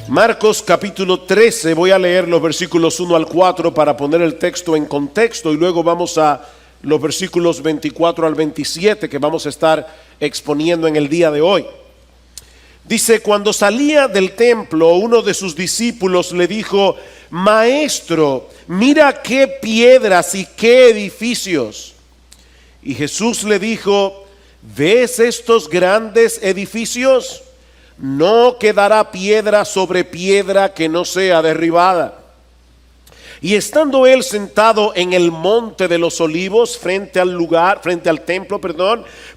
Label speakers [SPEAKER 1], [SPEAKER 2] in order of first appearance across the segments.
[SPEAKER 1] Marcos capítulo 13, voy a leer los versículos 1 al 4 para poner el texto en contexto y luego vamos a los versículos 24 al 27 que vamos a estar exponiendo en el día de hoy. Dice: cuando salía del templo, uno de sus discípulos le dijo: Maestro, mira qué piedras y qué edificios. Y Jesús le dijo: ¿ves estos grandes edificios? No quedará piedra sobre piedra que no sea derribada. Y estando él sentado en el monte de los olivos, frente al templo,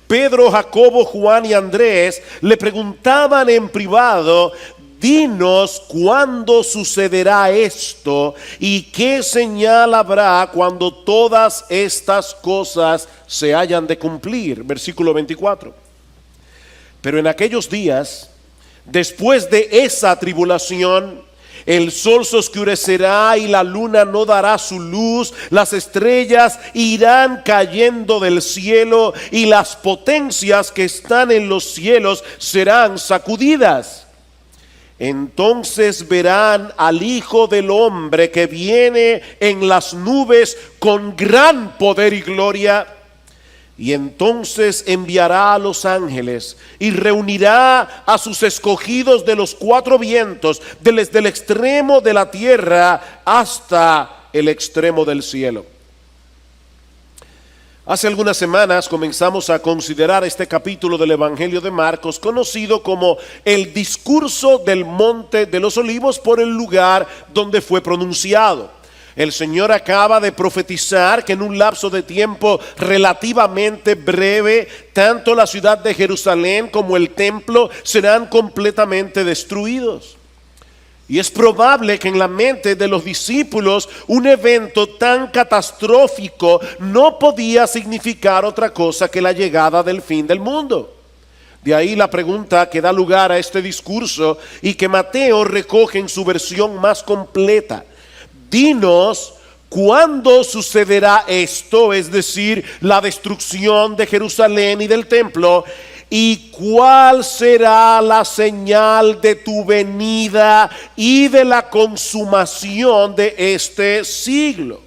[SPEAKER 1] Pedro, Jacobo, Juan y Andrés le preguntaban en privado: dinos cuándo sucederá esto y qué señal habrá cuando todas estas cosas se hayan de cumplir. Versículo 24. Pero en aquellos días, después de esa tribulación, el sol se oscurecerá y la luna no dará su luz, las estrellas irán cayendo del cielo y las potencias que están en los cielos serán sacudidas. Entonces verán al Hijo del Hombre que viene en las nubes con gran poder y gloria. Y entonces enviará a los ángeles y reunirá a sus escogidos de los cuatro vientos, desde el extremo de la tierra hasta el extremo del cielo. Hace algunas semanas comenzamos a considerar este capítulo del Evangelio de Marcos, conocido como el discurso del Monte de los Olivos, por el lugar donde fue pronunciado. El Señor acaba de profetizar que en un lapso de tiempo relativamente breve, tanto la ciudad de Jerusalén como el templo serán completamente destruidos. Y es probable que en la mente de los discípulos un evento tan catastrófico no podía significar otra cosa que la llegada del fin del mundo. De ahí la pregunta que da lugar a este discurso y que Mateo recoge en su versión más completa: dinos cuándo sucederá esto, es decir, la destrucción de Jerusalén y del templo, y cuál será la señal de tu venida y de la consumación de este siglo.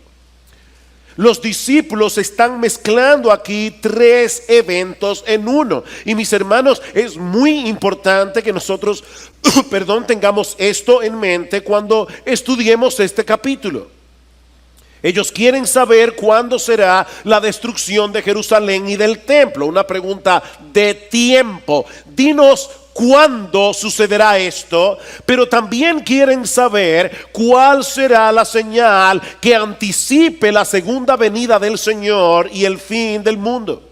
[SPEAKER 1] Los discípulos están mezclando aquí tres eventos en uno. Y mis hermanos, es muy importante que nosotros, tengamos esto en mente cuando estudiemos este capítulo. Ellos quieren saber cuándo será la destrucción de Jerusalén y del templo. Una pregunta de tiempo. Dinos cuándo sucederá esto, pero también quieren saber cuál será la señal que anticipe la segunda venida del Señor y el fin del mundo.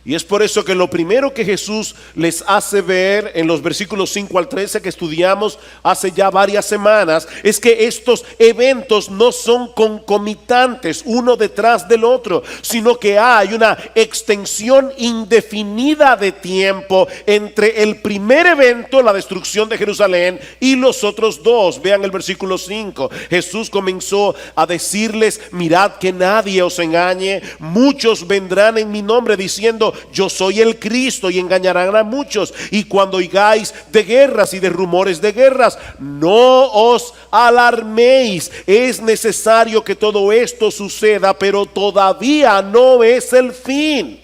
[SPEAKER 1] Y es por eso que lo primero que Jesús les hace ver en los versículos 5 al 13 que estudiamos hace ya varias semanas es que estos eventos no son concomitantes uno detrás del otro, sino que hay una extensión indefinida de tiempo entre el primer evento, la destrucción de Jerusalén, y los otros dos. Vean el versículo 5. Jesús comenzó a decirles: mirad que nadie os engañe, muchos vendrán en mi nombre diciendo: yo soy el Cristo, y engañarán a muchos. Y cuando oigáis de guerras y de rumores de guerras, no os alarméis. Es necesario que todo esto suceda, pero todavía no es el fin.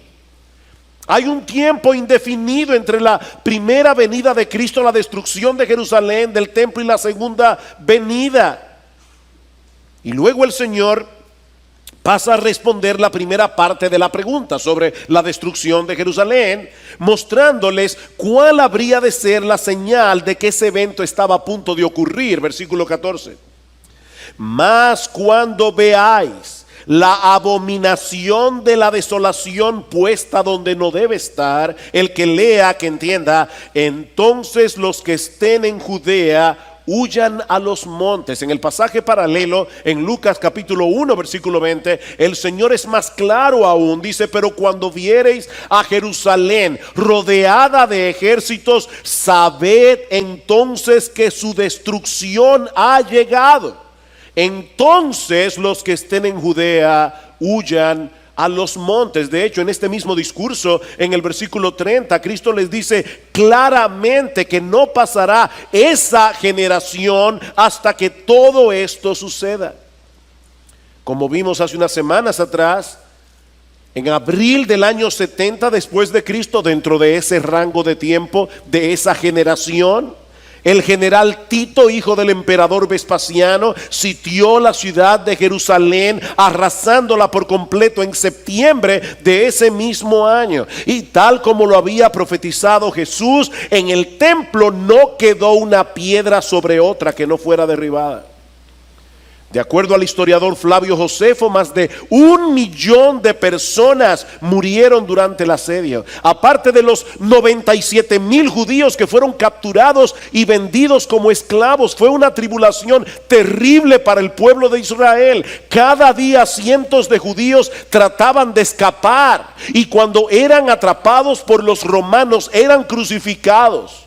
[SPEAKER 1] Hay un tiempo indefinido entre la primera venida de Cristo, la destrucción de Jerusalén, del templo, y la segunda venida. Y luego el Señor pasa a responder la primera parte de la pregunta sobre la destrucción de Jerusalén, mostrándoles cuál habría de ser la señal de que ese evento estaba a punto de ocurrir. Versículo 14. Mas cuando veáis la abominación de la desolación puesta donde no debe estar, el que lea, que entienda, entonces los que estén en Judea huyan a los montes. En el pasaje paralelo, en Lucas capítulo 1 versículo 20, el Señor es más claro aún. Dice: pero cuando viereis a Jerusalén rodeada de ejércitos, sabed entonces que su destrucción ha llegado. Entonces los que estén en Judea huyan a los montes. De hecho, en este mismo discurso, en el versículo 30, Cristo les dice claramente que no pasará esa generación hasta que todo esto suceda. Como vimos hace unas semanas atrás, en abril del año 70 después de Cristo, dentro de ese rango de tiempo, de esa generación, el general Tito, hijo del emperador Vespasiano, sitió la ciudad de Jerusalén, arrasándola por completo en septiembre de ese mismo año. Y tal como lo había profetizado Jesús, en el templo no quedó una piedra sobre otra que no fuera derribada. De acuerdo al historiador Flavio Josefo, más de 1 millón de personas murieron durante el asedio, aparte de los 97,000 judíos que fueron capturados y vendidos como esclavos. Fue una tribulación terrible para el pueblo de Israel. Cada día cientos de judíos trataban de escapar, y cuando eran atrapados por los romanos eran crucificados.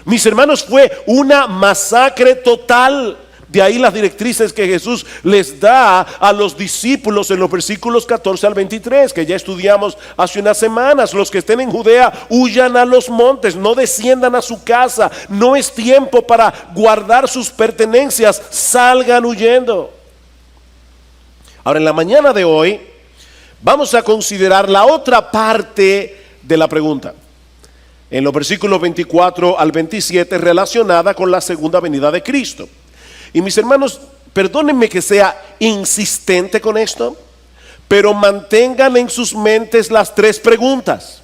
[SPEAKER 1] Mis hermanos, fue una masacre total. De ahí las directrices que Jesús les da a los discípulos en los versículos 14 al 23, que ya estudiamos hace unas semanas. Los que estén en Judea, huyan a los montes, no desciendan a su casa. No es tiempo para guardar sus pertenencias, salgan huyendo. Ahora, en la mañana de hoy vamos a considerar la otra parte de la pregunta, en los versículos 24 al 27, relacionada con la segunda venida de Cristo. Y mis hermanos, perdónenme que sea insistente con esto, pero mantengan en sus mentes las 3 preguntas.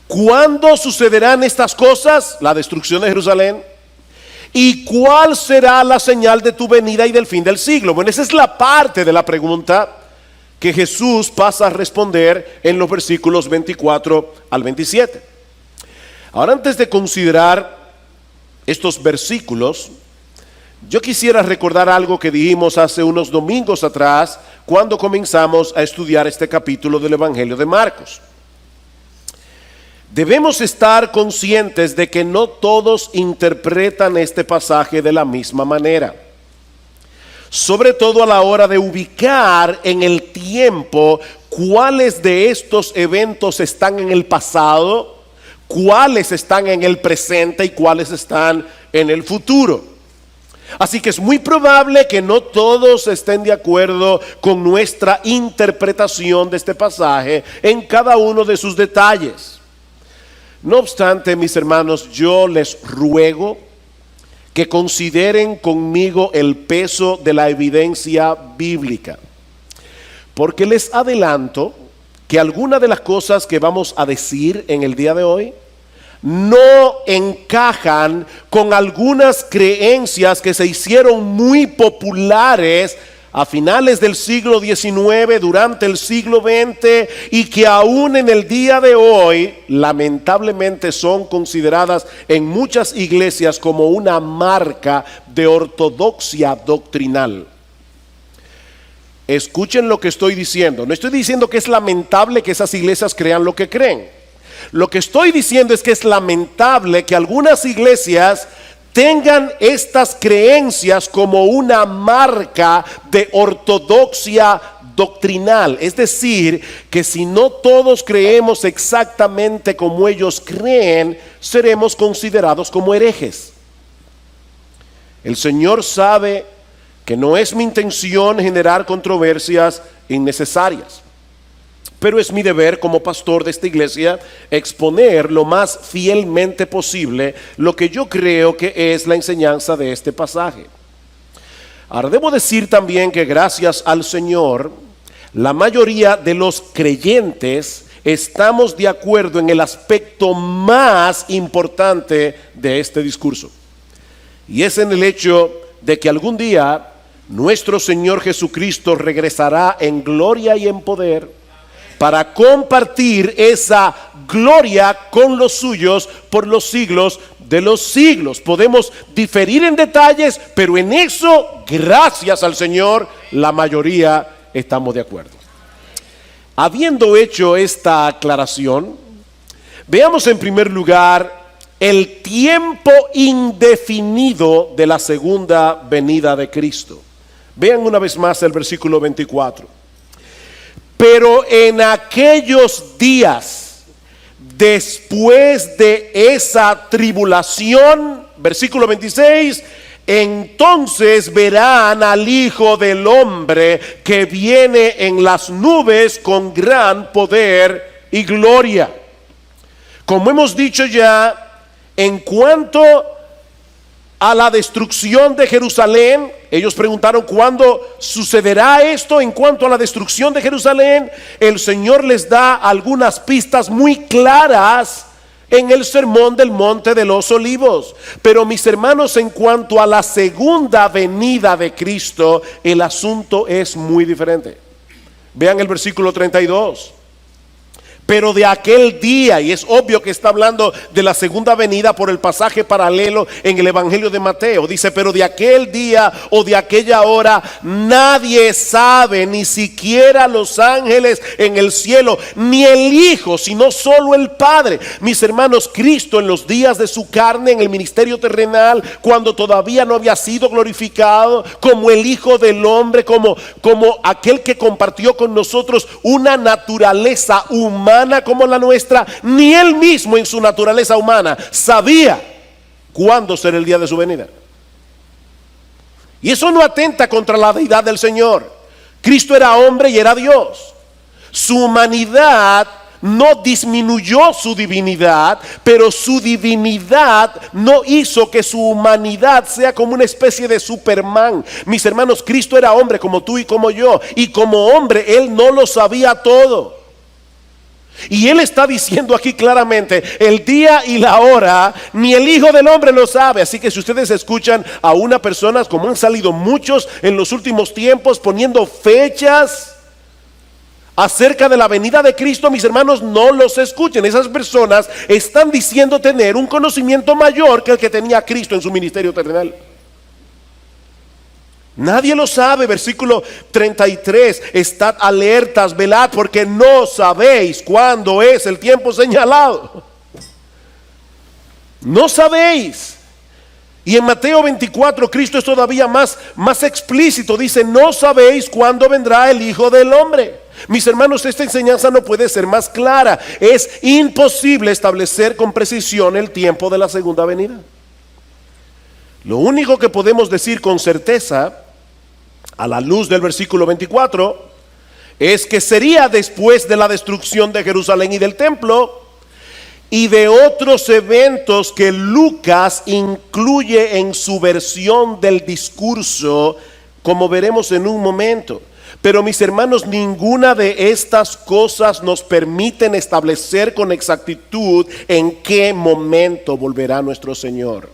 [SPEAKER 1] ¿Cuándo sucederán estas cosas? La destrucción de Jerusalén. ¿Y cuál será la señal de tu venida y del fin del siglo? Bueno, esa es la parte de la pregunta que Jesús pasa a responder en los versículos 24 al 27. Ahora, antes de considerar estos versículos, yo quisiera recordar algo que dijimos hace unos domingos atrás, cuando comenzamos a estudiar este capítulo del Evangelio de Marcos. Debemos estar conscientes de que no todos interpretan este pasaje de la misma manera, sobre todo a la hora de ubicar en el tiempo cuáles de estos eventos están en el pasado, cuáles están en el presente y cuáles están en el futuro. Así que es muy probable que no todos estén de acuerdo con nuestra interpretación de este pasaje en cada uno de sus detalles. No obstante, mis hermanos, yo les ruego que consideren conmigo el peso de la evidencia bíblica, porque les adelanto que algunas de las cosas que vamos a decir en el día de hoy no encajan con algunas creencias que se hicieron muy populares a finales del siglo XIX, durante el siglo XX, y que aún en el día de hoy lamentablemente son consideradas en muchas iglesias como una marca de ortodoxia doctrinal. Escuchen lo que estoy diciendo. No estoy diciendo que es lamentable que esas iglesias crean lo que creen. Lo que estoy diciendo es que es lamentable que algunas iglesias tengan estas creencias como una marca de ortodoxia doctrinal. Es decir, que si no todos creemos exactamente como ellos creen, seremos considerados como herejes. El Señor sabe que no es mi intención generar controversias innecesarias, pero es mi deber como pastor de esta iglesia exponer lo más fielmente posible lo que yo creo que es la enseñanza de este pasaje. Ahora, debo decir también que gracias al Señor, la mayoría de los creyentes estamos de acuerdo en el aspecto más importante de este discurso, y es en el hecho de que algún día nuestro Señor Jesucristo regresará en gloria y en poder para compartir esa gloria con los suyos por los siglos de los siglos. Podemos diferir en detalles, pero en eso, gracias al Señor, la mayoría estamos de acuerdo. Habiendo hecho esta aclaración, veamos en primer lugar el tiempo indefinido de la segunda venida de Cristo. Vean una vez más el versículo 24. Pero en aquellos días, después de esa tribulación, versículo 26, entonces verán al Hijo del Hombre que viene en las nubes con gran poder y gloria. Como hemos dicho ya, en cuanto a la destrucción de Jerusalén, ellos preguntaron cuándo sucederá esto. En cuanto a la destrucción de Jerusalén, el Señor les da algunas pistas muy claras en el sermón del Monte de los Olivos. Pero mis hermanos, en cuanto a la segunda venida de Cristo, el asunto es muy diferente. Vean el versículo 32. Pero de aquel día, y es obvio que está hablando de la segunda venida por el pasaje paralelo en el Evangelio de Mateo. Dice, pero de aquel día o de aquella hora nadie sabe, ni siquiera los ángeles en el cielo, ni el Hijo, sino solo el Padre. Mis hermanos, Cristo en los días de su carne, en el ministerio terrenal, cuando todavía no había sido glorificado como el Hijo del Hombre, como aquel que compartió con nosotros una naturaleza humana como la nuestra, ni él mismo en su naturaleza humana sabía cuándo será el día de su venida. Y eso no atenta contra la deidad del Señor. Cristo era hombre y era Dios. Su humanidad no disminuyó su divinidad, pero su divinidad no hizo que su humanidad sea como una especie de Superman. Mis hermanos, Cristo era hombre como tú y como yo, y como hombre él no lo sabía todo. Y él está diciendo aquí claramente, el día y la hora ni el Hijo del Hombre lo sabe. Así que si ustedes escuchan a una persona, como han salido muchos en los últimos tiempos, poniendo fechas acerca de la venida de Cristo, mis hermanos, no los escuchen. Esas personas están diciendo tener un conocimiento mayor que el que tenía Cristo en su ministerio terrenal. Nadie lo sabe. Versículo 33, estad alertas, velad, porque no sabéis cuándo es el tiempo señalado. No sabéis. Y en Mateo 24 Cristo es todavía más explícito. Dice, no sabéis cuándo vendrá el Hijo del Hombre. Mis hermanos, esta enseñanza no puede ser más clara. Es imposible establecer con precisión el tiempo de la segunda venida. Lo único que podemos decir con certeza, a la luz del versículo 24, es que sería después de la destrucción de Jerusalén y del templo y de otros eventos que Lucas incluye en su versión del discurso, como veremos en un momento. Pero mis hermanos, ninguna de estas cosas nos permiten establecer con exactitud en qué momento volverá nuestro Señor.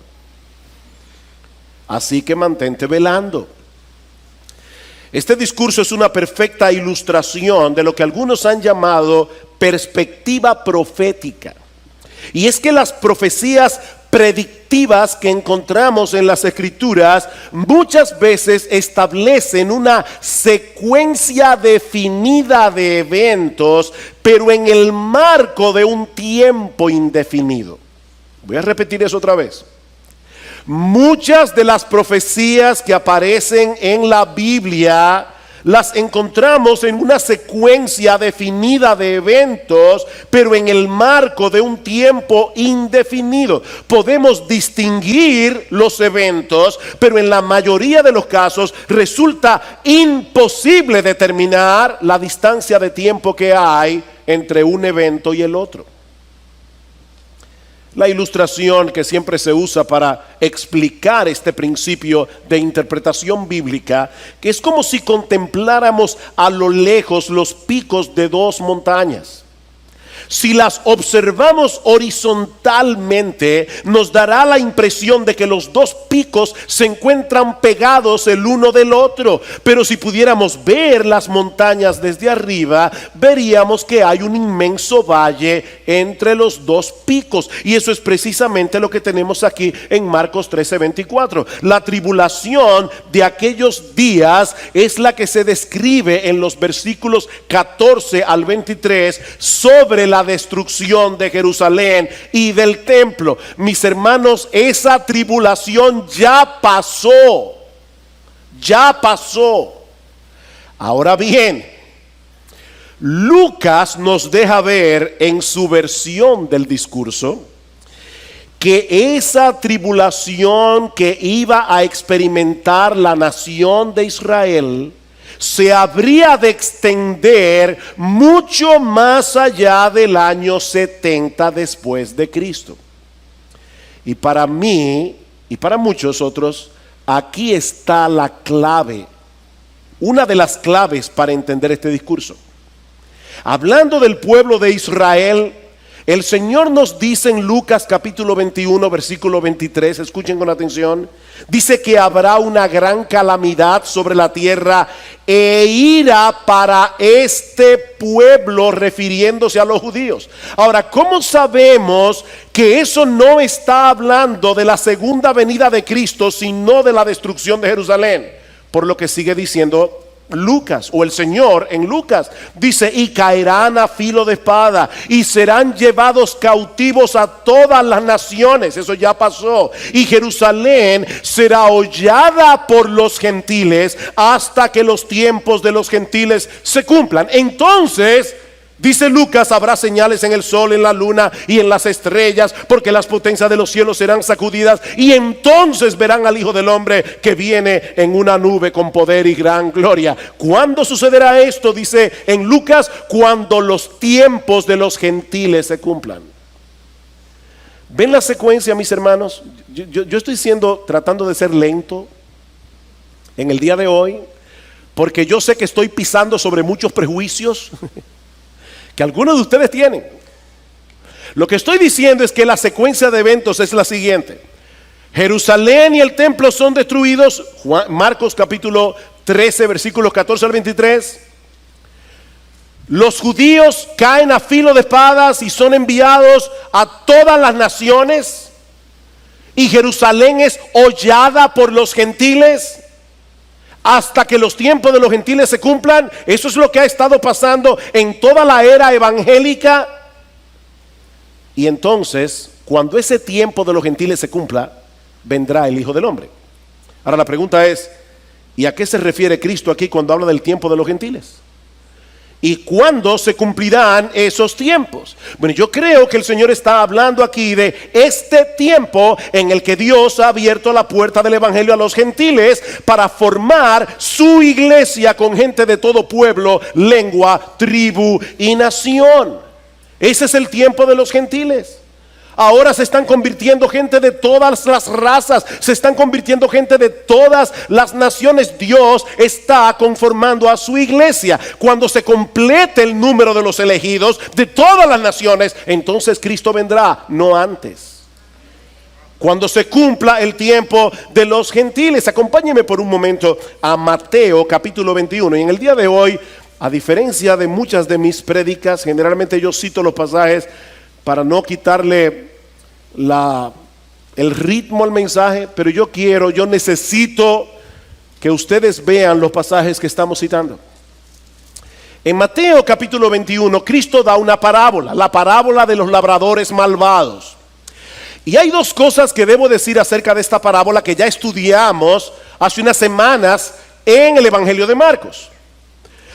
[SPEAKER 1] Así que mantente velando. Este discurso es una perfecta ilustración de lo que algunos han llamado perspectiva profética. Y es que las profecías predictivas que encontramos en las Escrituras muchas veces establecen una secuencia definida de eventos, pero en el marco de un tiempo indefinido. Voy a repetir eso otra vez. Muchas de las profecías que aparecen en la Biblia las encontramos en una secuencia definida de eventos, pero en el marco de un tiempo indefinido. Podemos distinguir los eventos, pero en la mayoría de los casos resulta imposible determinar la distancia de tiempo que hay entre un evento y el otro. La ilustración que siempre se usa para explicar este principio de interpretación bíblica, que es como si contempláramos a lo lejos los picos de dos montañas. Si las observamos horizontalmente, nos dará la impresión de que los dos picos se encuentran pegados el uno del otro. Pero si pudiéramos ver las montañas desde arriba, veríamos que hay un inmenso valle entre los dos picos. Y eso es precisamente lo que tenemos aquí en Marcos 13:24. La tribulación de aquellos días es la que se describe en los versículos 14 al 23 sobre la destrucción de Jerusalén y del templo. Mis hermanos, esa tribulación ya pasó. Ya pasó. Ahora bien, Lucas nos deja ver en su versión del discurso que esa tribulación que iba a experimentar la nación de Israel se habría de extender mucho más allá del año 70 después de Cristo. Y para mí y para muchos otros, aquí está la clave, una de las claves para entender este discurso. Hablando del pueblo de Israel, el Señor nos dice en Lucas capítulo 21, versículo 23, escuchen con atención, dice que habrá una gran calamidad sobre la tierra e ira para este pueblo, refiriéndose a los judíos. Ahora, ¿cómo sabemos que eso no está hablando de la segunda venida de Cristo, sino de la destrucción de Jerusalén? Por lo que sigue diciendo Lucas, o el Señor en Lucas, dice: y caerán a filo de espada y serán llevados cautivos a todas las naciones. Eso ya pasó. Y Jerusalén será hollada por los gentiles hasta que los tiempos de los gentiles se cumplan. Entonces, dice Lucas, habrá señales en el sol, en la luna y en las estrellas, porque las potencias de los cielos serán sacudidas, y entonces verán al Hijo del Hombre que viene en una nube con poder y gran gloria. ¿Cuándo sucederá esto? Dice en Lucas: cuando los tiempos de los gentiles se cumplan. ¿Ven la secuencia, mis hermanos? Yo estoy tratando de ser lento en el día de hoy, porque yo sé que estoy pisando sobre muchos prejuicios que algunos de ustedes tienen. Lo que estoy diciendo es que la secuencia de eventos es la siguiente: Jerusalén y el templo son destruidos, Marcos capítulo 13 versículos 14 al 23. Los judíos caen a filo de espadas y son enviados a todas las naciones, y Jerusalén es hollada por los gentiles hasta que los tiempos de los gentiles se cumplan. Eso es lo que ha estado pasando en toda la era evangélica. Y entonces, cuando ese tiempo de los gentiles se cumpla, vendrá el Hijo del Hombre. Ahora la pregunta es: ¿y a qué se refiere Cristo aquí cuando habla del tiempo de los gentiles? ¿Y cuándo se cumplirán esos tiempos? Bueno, yo creo que el Señor está hablando aquí de este tiempo en el que Dios ha abierto la puerta del evangelio a los gentiles para formar su iglesia con gente de todo pueblo, lengua, tribu y nación. Ese es el tiempo de los gentiles. Ahora se están convirtiendo gente de todas las razas, se están convirtiendo gente de todas las naciones. Dios está conformando a su iglesia. Cuando se complete el número de los elegidos de todas las naciones, entonces Cristo vendrá, no antes. Cuando se cumpla el tiempo de los gentiles. Acompáñenme por un momento a Mateo capítulo 21. Y en el día de hoy, a diferencia de muchas de mis prédicas, generalmente yo cito los pasajes para no quitarle el ritmo al mensaje, pero yo necesito que ustedes vean los pasajes que estamos citando. En Mateo capítulo 21, Cristo da una parábola, la parábola de los labradores malvados. Y hay dos cosas que debo decir acerca de esta parábola que ya estudiamos hace unas semanas en el Evangelio de Marcos.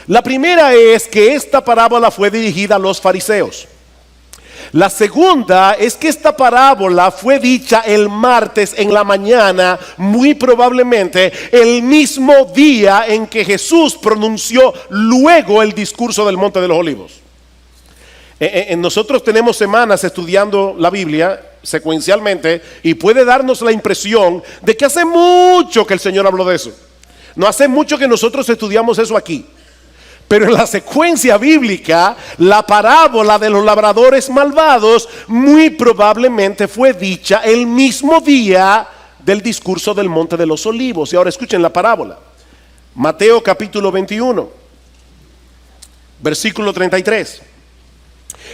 [SPEAKER 1] La primera es que esta parábola fue dirigida a los fariseos. La segunda es que esta parábola fue dicha el martes en la mañana, muy probablemente el mismo día en que Jesús pronunció luego el discurso del Monte de los Olivos. Nosotros tenemos semanas estudiando la Biblia secuencialmente, y puede darnos la impresión de que hace mucho que el Señor habló de eso. No hace mucho que nosotros estudiamos eso aquí. Pero en la secuencia bíblica, la parábola de los labradores malvados muy probablemente fue dicha el mismo día del discurso del Monte de los Olivos. Y ahora escuchen la parábola. Mateo capítulo 21, versículo 33.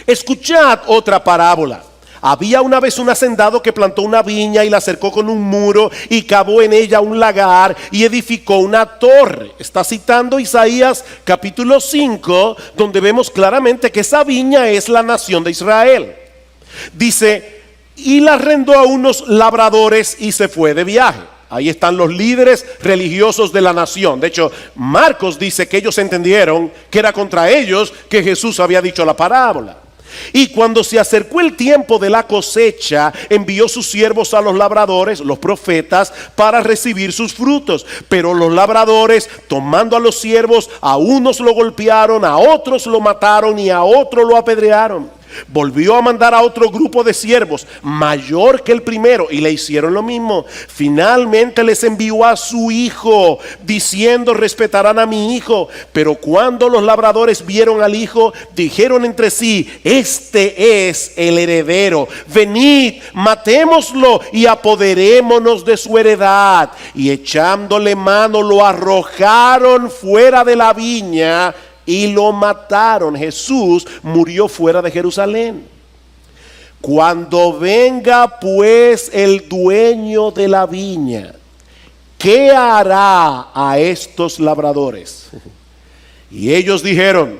[SPEAKER 1] Escuchad otra parábola. Había una vez un hacendado que plantó una viña y la cercó con un muro y cavó en ella un lagar y edificó una torre. Está citando Isaías capítulo 5, donde vemos claramente que esa viña es la nación de Israel. Dice: y la arrendó a unos labradores y se fue de viaje. Ahí están los líderes religiosos de la nación. De hecho, Marcos dice que ellos entendieron que era contra ellos que Jesús había dicho la parábola. Y cuando se acercó el tiempo de la cosecha, envió sus siervos a los labradores, los profetas, para recibir sus frutos. Pero los labradores, tomando a los siervos, a unos lo golpearon, a otros lo mataron y a otros lo apedrearon. Volvió a mandar a otro grupo de siervos, mayor que el primero, y le hicieron lo mismo. Finalmente les envió a su hijo, diciendo: respetarán a mi hijo. Pero cuando los labradores vieron al hijo, dijeron entre sí: este es el heredero, venid, matémoslo y apoderémonos de su heredad. Y echándole mano, lo arrojaron fuera de la viña y lo mataron. Jesús murió fuera de Jerusalén. Cuando venga pues el dueño de la viña, ¿qué hará a estos labradores? Y ellos dijeron: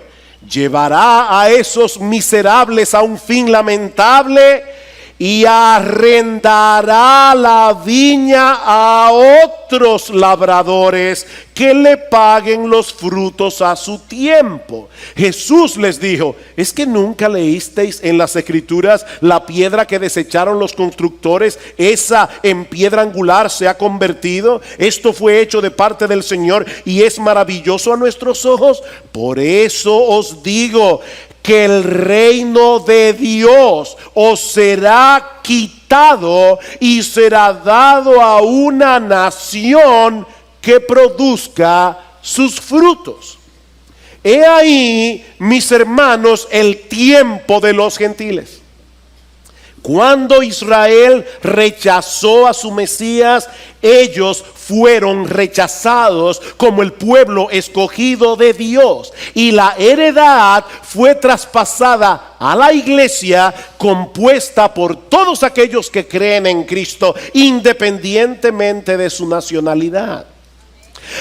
[SPEAKER 1] llevará a esos miserables a un fin lamentable y arrendará la viña a otros labradores que le paguen los frutos a su tiempo. Jesús les dijo: ¿es que nunca leísteis en las escrituras la piedra que desecharon los constructores, esa en piedra angular se ha convertido? Esto fue hecho de parte del Señor y es maravilloso a nuestros ojos. Por eso os digo que el reino de Dios os será quitado y será dado a una nación que produzca sus frutos. He ahí, mis hermanos, el tiempo de los gentiles. Cuando Israel rechazó a su Mesías, ellos fueron rechazados como el pueblo escogido de Dios, y la heredad fue traspasada a la iglesia, compuesta por todos aquellos que creen en Cristo, independientemente de su nacionalidad.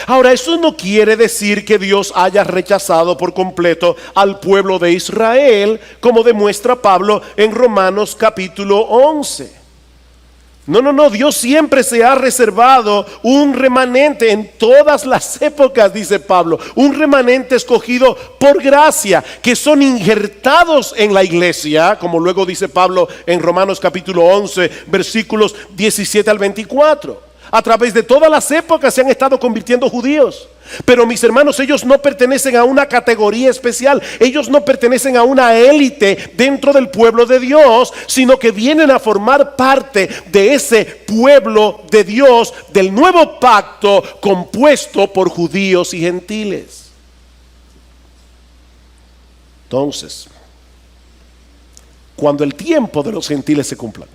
[SPEAKER 1] Ahora, eso no quiere decir que Dios haya rechazado por completo al pueblo de Israel, como demuestra Pablo en Romanos capítulo 11. No, Dios siempre se ha reservado un remanente en todas las épocas, dice Pablo, un remanente escogido por gracia, que son injertados en la iglesia, como luego dice Pablo en Romanos capítulo 11, versículos 17 al 24. A través de todas las épocas se han estado convirtiendo judíos. Pero mis hermanos, ellos no pertenecen a una categoría especial. Ellos no pertenecen a una élite dentro del pueblo de Dios, sino que vienen a formar parte de ese pueblo de Dios, del nuevo pacto compuesto por judíos y gentiles. Entonces, cuando el tiempo de los gentiles se cumpla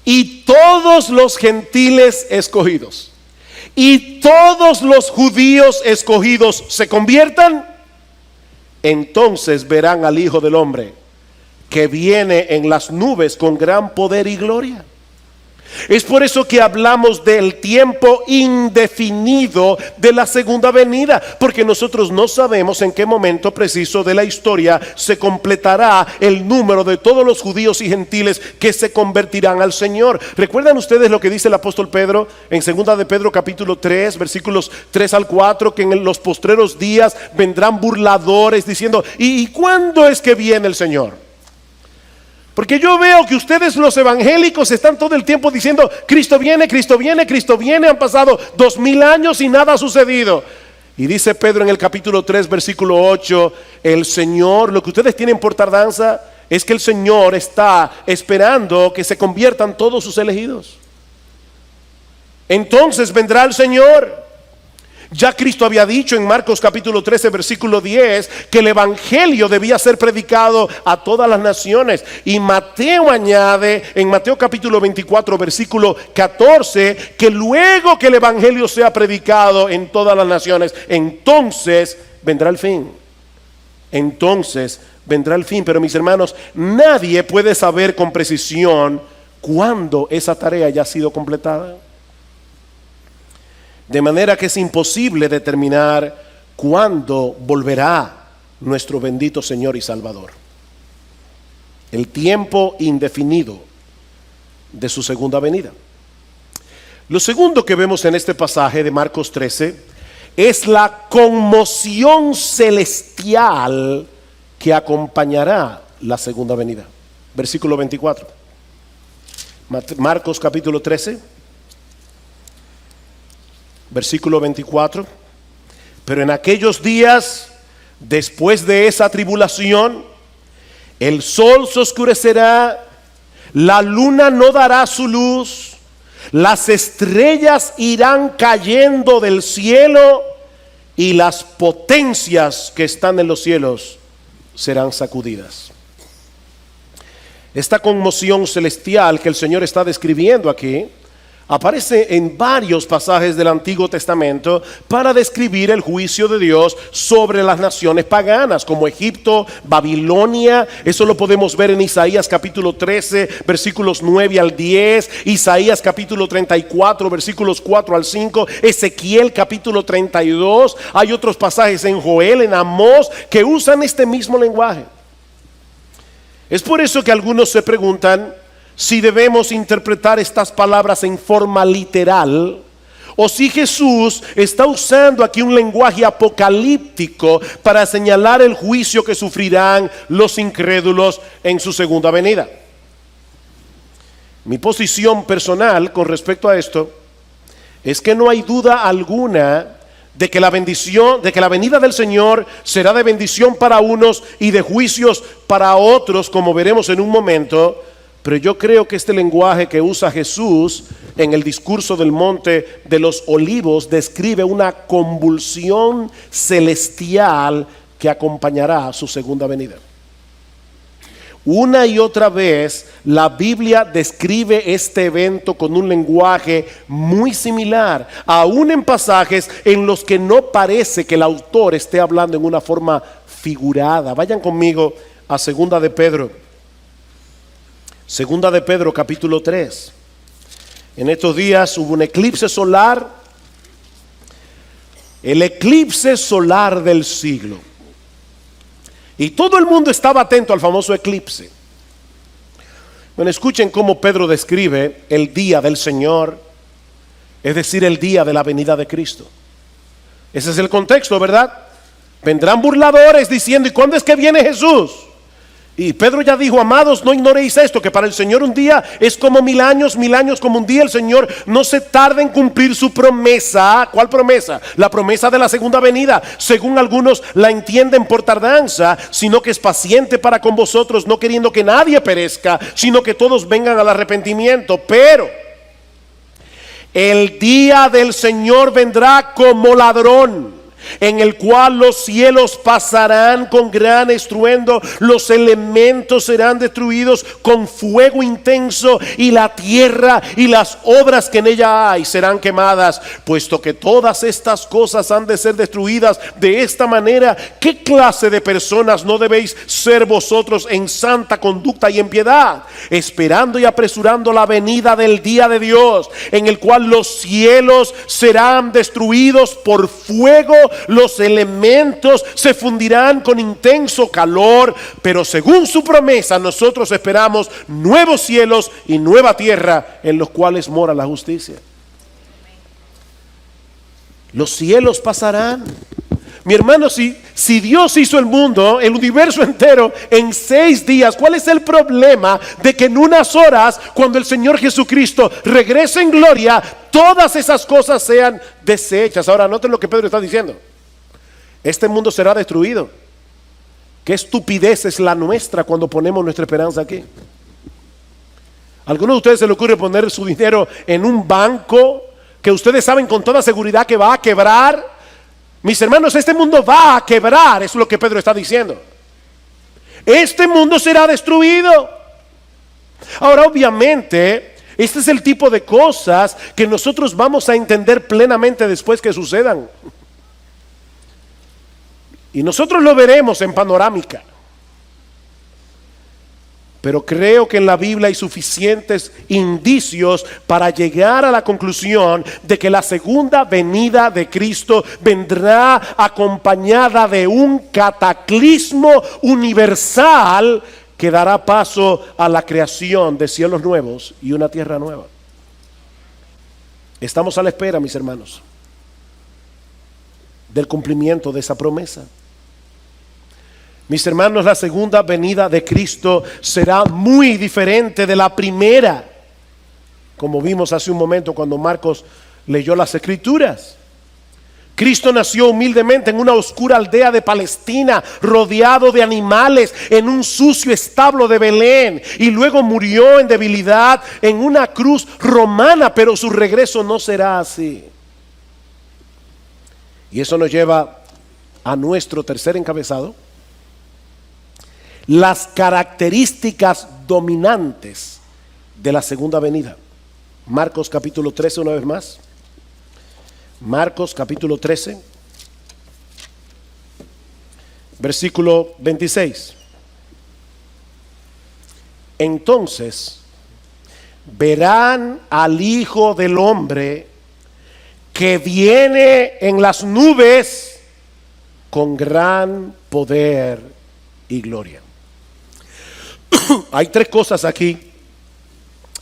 [SPEAKER 1] y todos los gentiles escogidos y todos los judíos escogidos se conviertan, entonces verán al Hijo del Hombre que viene en las nubes con gran poder y gloria. Es por eso que hablamos del tiempo indefinido de la segunda venida, porque nosotros no sabemos en qué momento preciso de la historia se completará el número de todos los judíos y gentiles que se convertirán al Señor. ¿Recuerdan ustedes lo que dice el apóstol Pedro en segunda de Pedro capítulo 3, versículos 3 al 4? Que en los postreros días vendrán burladores diciendo: ¿y cuándo es que viene el Señor? Porque yo veo que ustedes, los evangélicos, están todo el tiempo diciendo: Cristo viene, Cristo viene, Cristo viene. Han pasado 2000 años y nada ha sucedido. Y dice Pedro en el capítulo 3, versículo 8: el Señor, lo que ustedes tienen por tardanza es que el Señor está esperando que se conviertan todos sus elegidos. Entonces vendrá el Señor. Ya Cristo había dicho en Marcos capítulo 13 versículo 10 que el evangelio debía ser predicado a todas las naciones. Y Mateo añade en Mateo capítulo 24 versículo 14 que luego que el evangelio sea predicado en todas las naciones, entonces vendrá el fin. Entonces vendrá el fin. Pero mis hermanos, nadie puede saber con precisión cuándo esa tarea ya ha sido completada. De manera que es imposible determinar cuándo volverá nuestro bendito Señor y Salvador. El tiempo indefinido de su segunda venida. Lo segundo que vemos en este pasaje de Marcos 13 es la conmoción celestial que acompañará la segunda venida. Versículo 24. Marcos capítulo 13, versículo 24. Pero en aquellos días, después de esa tribulación, el sol se oscurecerá, la luna no dará su luz, las estrellas irán cayendo del cielo y las potencias que están en los cielos serán sacudidas. Esta conmoción celestial que el Señor está describiendo aquí aparece en varios pasajes del Antiguo Testamento para describir el juicio de Dios sobre las naciones paganas como Egipto, Babilonia. Eso lo podemos ver en Isaías capítulo 13 versículos 9 al 10, Isaías capítulo 34 versículos 4 al 5, Ezequiel capítulo 32. Hay otros pasajes en Joel, en Amós, que usan este mismo lenguaje. Es por eso que algunos se preguntan si debemos interpretar estas palabras en forma literal o si Jesús está usando aquí un lenguaje apocalíptico para señalar el juicio que sufrirán los incrédulos en su segunda venida. Mi posición personal con respecto a esto es que no hay duda alguna de que la venida del Señor será de bendición para unos y de juicios para otros, como veremos en un momento. Pero yo creo que este lenguaje que usa Jesús en el discurso del Monte de los Olivos describe una convulsión celestial que acompañará a su segunda venida. Una y otra vez la Biblia describe este evento con un lenguaje muy similar, aún en pasajes en los que no parece que el autor esté hablando en una forma figurada. Vayan conmigo a Segunda de Pedro. Segunda de Pedro capítulo 3. En estos días hubo un eclipse solar, el eclipse solar del siglo. Y todo el mundo estaba atento al famoso eclipse. Bueno, escuchen cómo Pedro describe el día del Señor, es decir, el día de la venida de Cristo. Ese es el contexto, ¿verdad? Vendrán burladores diciendo: ¿y cuándo es que viene Jesús? Y Pedro ya dijo: amados, no ignoréis esto, que para el Señor un día es como 1000 años como un día. El Señor no se tarda en cumplir su promesa. ¿Cuál promesa? La promesa de la segunda venida. Según algunos la entienden por tardanza, sino que es paciente para con vosotros, no queriendo que nadie perezca, sino que todos vengan al arrepentimiento. Pero el día del Señor vendrá como ladrón, en el cual los cielos pasarán con gran estruendo, los elementos serán destruidos con fuego intenso, y la tierra y las obras que en ella hay serán quemadas. Puesto que todas estas cosas han de ser destruidas de esta manera, ¿qué clase de personas no debéis ser vosotros en santa conducta y en piedad, esperando y apresurando la venida del día de Dios, en el cual los cielos serán destruidos por fuego, los elementos se fundirán con intenso calor? Pero según su promesa nosotros esperamos nuevos cielos y nueva tierra en los cuales mora la justicia. Los cielos pasarán. Mi hermano, si Dios hizo el mundo, el universo entero, en 6 días, ¿cuál es el problema de que en unas horas, cuando el Señor Jesucristo regrese en gloria, todas esas cosas sean deshechas? Ahora noten lo que Pedro está diciendo: este mundo será destruido. ¿Qué estupidez es la nuestra cuando ponemos nuestra esperanza aquí? ¿A algunos de ustedes se le ocurre poner su dinero en un banco que ustedes saben con toda seguridad que va a quebrar? Mis hermanos, este mundo va a quebrar, es lo que Pedro está diciendo. Este mundo será destruido. Ahora, obviamente, este es el tipo de cosas que nosotros vamos a entender plenamente después que sucedan. Y nosotros lo veremos en panorámica. Pero creo que en la Biblia hay suficientes indicios para llegar a la conclusión de que la segunda venida de Cristo vendrá acompañada de un cataclismo universal que dará paso a la creación de cielos nuevos y una tierra nueva. Estamos a la espera, mis hermanos, del cumplimiento de esa promesa. Mis hermanos, la segunda venida de Cristo será muy diferente de la primera, como vimos hace un momento cuando Marcos leyó las Escrituras. Cristo nació humildemente en una oscura aldea de Palestina, rodeado de animales, en un sucio establo de Belén, y luego murió en debilidad en una cruz romana, pero su regreso no será así. Y eso nos lleva a nuestro tercer encabezado: las características dominantes de la segunda venida. Marcos capítulo 13, una vez más. Marcos capítulo 13, versículo 26. Entonces verán al Hijo del Hombre que viene en las nubes con gran poder y gloria. Hay tres cosas aquí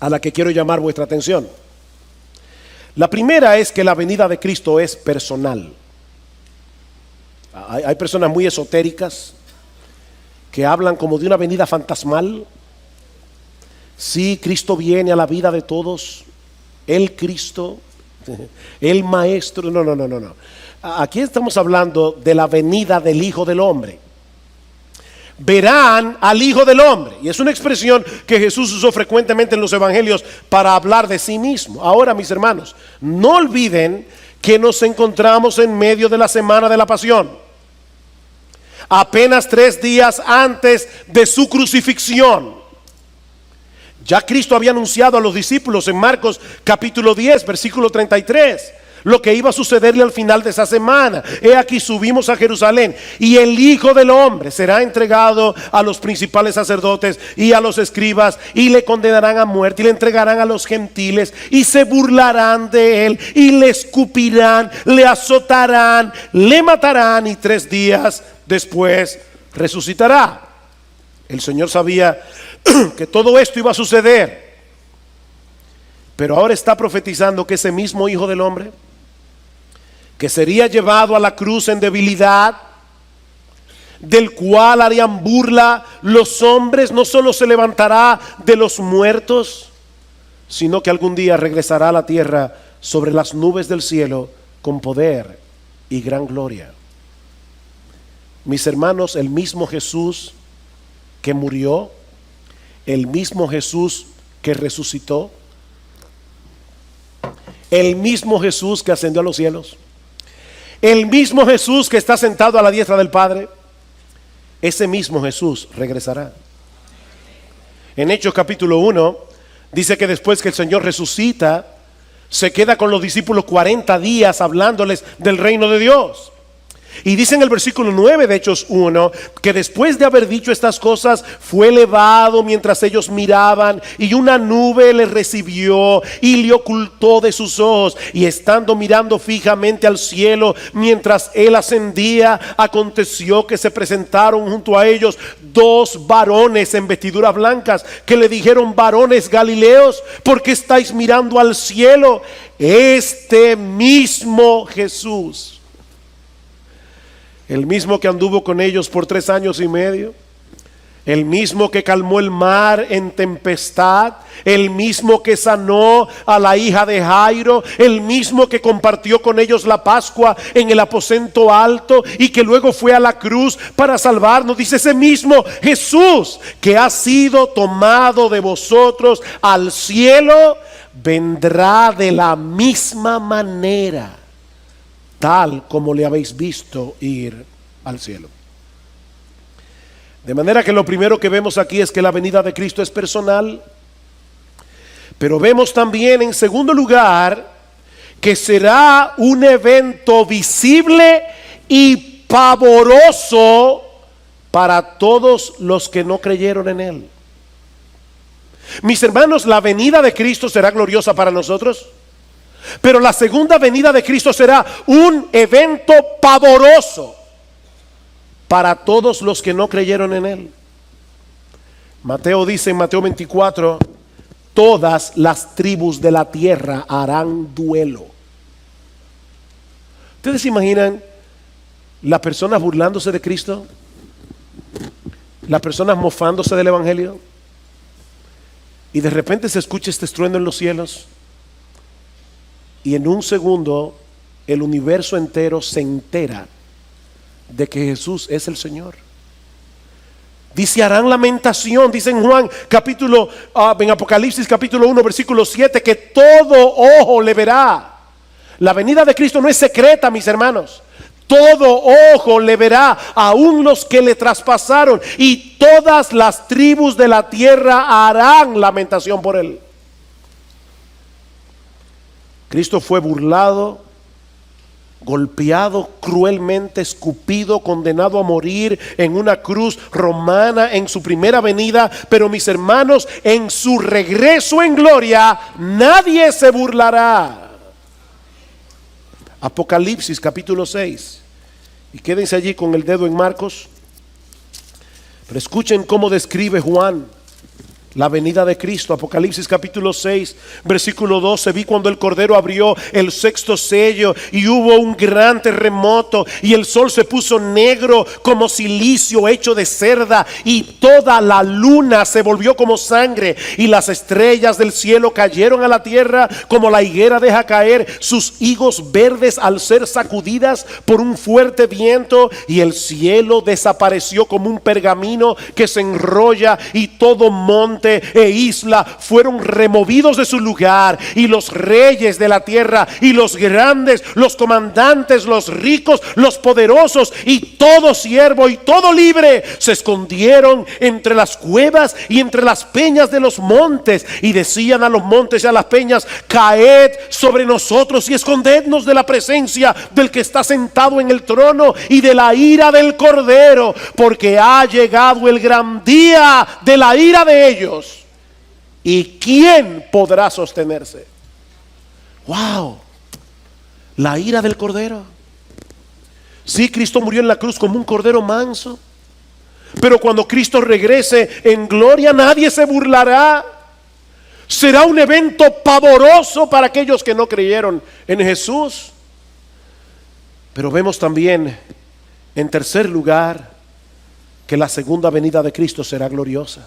[SPEAKER 1] a las que quiero llamar vuestra atención. La primera es que la venida de Cristo es personal. Hay personas muy esotéricas que hablan como de una venida fantasmal. Sí, Cristo viene a la vida de todos. El Cristo, el Maestro. No. Aquí estamos hablando de la venida del Hijo del Hombre. Verán al Hijo del Hombre, y es una expresión que Jesús usó frecuentemente en los evangelios para hablar de sí mismo. Ahora, mis hermanos, no olviden que nos encontramos en medio de la semana de la pasión, apenas 3 días antes de su crucifixión. Ya Cristo había anunciado a los discípulos en Marcos capítulo 10, versículo 33, lo que iba a sucederle al final de esa semana. He aquí, subimos a Jerusalén, y el Hijo del Hombre será entregado a los principales sacerdotes y a los escribas, y le condenarán a muerte, y le entregarán a los gentiles, y se burlarán de él, y le escupirán, le azotarán, le matarán, y 3 días después resucitará. El Señor sabía que todo esto iba a suceder, pero ahora está profetizando que ese mismo Hijo del Hombre, que sería llevado a la cruz en debilidad, del cual harían burla los hombres, no solo se levantará de los muertos, sino que algún día regresará a la tierra sobre las nubes del cielo con poder y gran gloria. Mis hermanos, el mismo Jesús que murió, el mismo Jesús que resucitó, el mismo Jesús que ascendió a los cielos, el mismo Jesús que está sentado a la diestra del Padre, ese mismo Jesús regresará. En Hechos capítulo 1 dice que después que el Señor resucita, se queda con los discípulos 40 días hablándoles del reino de Dios. Y dice en el versículo 9 de Hechos 1 que después de haber dicho estas cosas, fue elevado mientras ellos miraban, y una nube le recibió y le ocultó de sus ojos. Y estando mirando fijamente al cielo mientras él ascendía, aconteció que se presentaron junto a ellos 2 varones en vestiduras blancas, que le dijeron: varones Galileos, ¿por qué estáis mirando al cielo? Este mismo Jesús, el mismo que anduvo con ellos por 3 años y medio, el mismo que calmó el mar en tempestad, el mismo que sanó a la hija de Jairo, el mismo que compartió con ellos la Pascua en el aposento alto y que luego fue a la cruz para salvarnos, dice: ese mismo Jesús que ha sido tomado de vosotros al cielo, vendrá de la misma manera, tal como le habéis visto ir al cielo. De manera que lo primero que vemos aquí es que la venida de Cristo es personal, pero vemos también, en segundo lugar, que será un evento visible y pavoroso para todos los que no creyeron en él. Mis hermanos, la venida de Cristo será gloriosa para nosotros, pero la segunda venida de Cristo será un evento pavoroso para todos los que no creyeron en él. Mateo dice en Mateo 24, todas las tribus de la tierra harán duelo. ¿Ustedes se imaginan las personas burlándose de Cristo? Las personas mofándose del Evangelio. Y de repente se escucha este estruendo en los cielos. Y en un segundo el universo entero se entera de que Jesús es el Señor. Dice, harán lamentación, dice en Juan en Apocalipsis capítulo 1 versículo 7, que todo ojo le verá. La venida de Cristo no es secreta, mis hermanos. Todo ojo le verá, aun los que le traspasaron, y todas las tribus de la tierra harán lamentación por él. Cristo fue burlado, golpeado cruelmente, escupido, condenado a morir en una cruz romana en su primera venida, pero mis hermanos, en su regreso en gloria, nadie se burlará. Apocalipsis capítulo 6, y quédense allí con el dedo en Marcos, pero escuchen cómo describe Juan la venida de Cristo. Apocalipsis capítulo 6 versículo 12. Vi cuando el Cordero abrió el sexto sello y hubo un gran terremoto, y el sol se puso negro como silicio hecho de cerda, y toda la luna se volvió como sangre, y las estrellas del cielo cayeron a la tierra como la higuera deja caer sus higos verdes al ser sacudidas por un fuerte viento, y el cielo desapareció como un pergamino que se enrolla, y todo monte e isla fueron removidos de su lugar, y los reyes de la tierra y los grandes, los comandantes, los ricos, los poderosos y todo siervo y todo libre se escondieron entre las cuevas y entre las peñas de los montes, y decían a los montes y a las peñas: caed sobre nosotros y escondednos de la presencia del que está sentado en el trono y de la ira del Cordero, porque ha llegado el gran día de la ira de ellos. ¿Y quién podrá sostenerse? Wow, la ira del Cordero. Sí, Cristo murió en la cruz como un cordero manso, pero cuando Cristo regrese en gloria, nadie se burlará. Será un evento pavoroso para aquellos que no creyeron en Jesús. Pero vemos también, en tercer lugar, que la segunda venida de Cristo será gloriosa.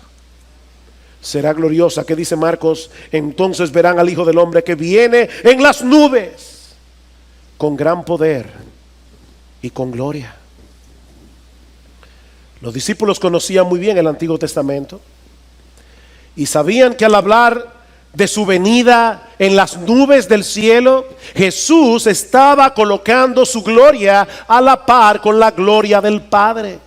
[SPEAKER 1] Será gloriosa. ¿Qué dice Marcos? Entonces verán al Hijo del Hombre que viene en las nubes con gran poder y con gloria. Los discípulos conocían muy bien el Antiguo Testamento y sabían que al hablar de su venida en las nubes del cielo, Jesús estaba colocando su gloria a la par con la gloria del Padre.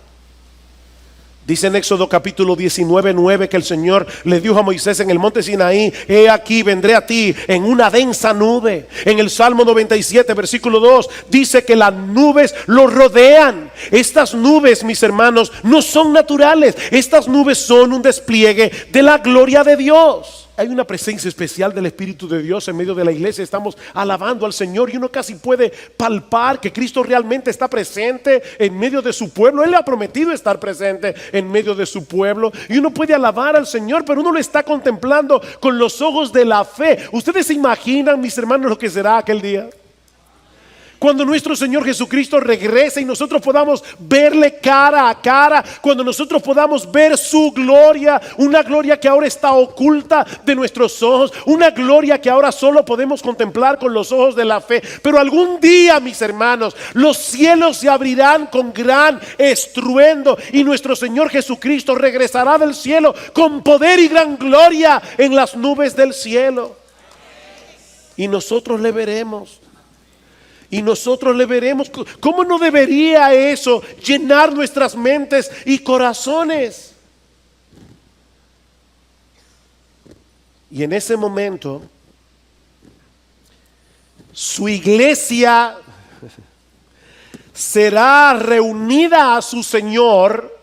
[SPEAKER 1] Dice en Éxodo capítulo 19:9 que el Señor le dijo a Moisés en el monte Sinaí: he aquí, vendré a ti en una densa nube. En el Salmo 97 versículo 2 dice que las nubes lo rodean. Estas nubes, mis hermanos, no son naturales. Estas nubes son un despliegue de la gloria de Dios. Hay una presencia especial del Espíritu de Dios en medio de la iglesia. Estamos alabando al Señor y uno casi puede palpar que Cristo realmente está presente en medio de su pueblo. Él le ha prometido estar presente en medio de su pueblo, y uno puede alabar al Señor, pero uno lo está contemplando con los ojos de la fe. ¿Ustedes se imaginan, mis hermanos, lo que será aquel día? Cuando nuestro Señor Jesucristo regrese y nosotros podamos verle cara a cara, cuando nosotros podamos ver su gloria, una gloria que ahora está oculta de nuestros ojos, una gloria que ahora solo podemos contemplar con los ojos de la fe. Pero algún día, mis hermanos, los cielos se abrirán con gran estruendo y nuestro Señor Jesucristo regresará del cielo con poder y gran gloria en las nubes del cielo, y nosotros le veremos. Y nosotros le veremos. ¿Cómo no debería eso llenar nuestras mentes y corazones? Y en ese momento, su iglesia será reunida a su Señor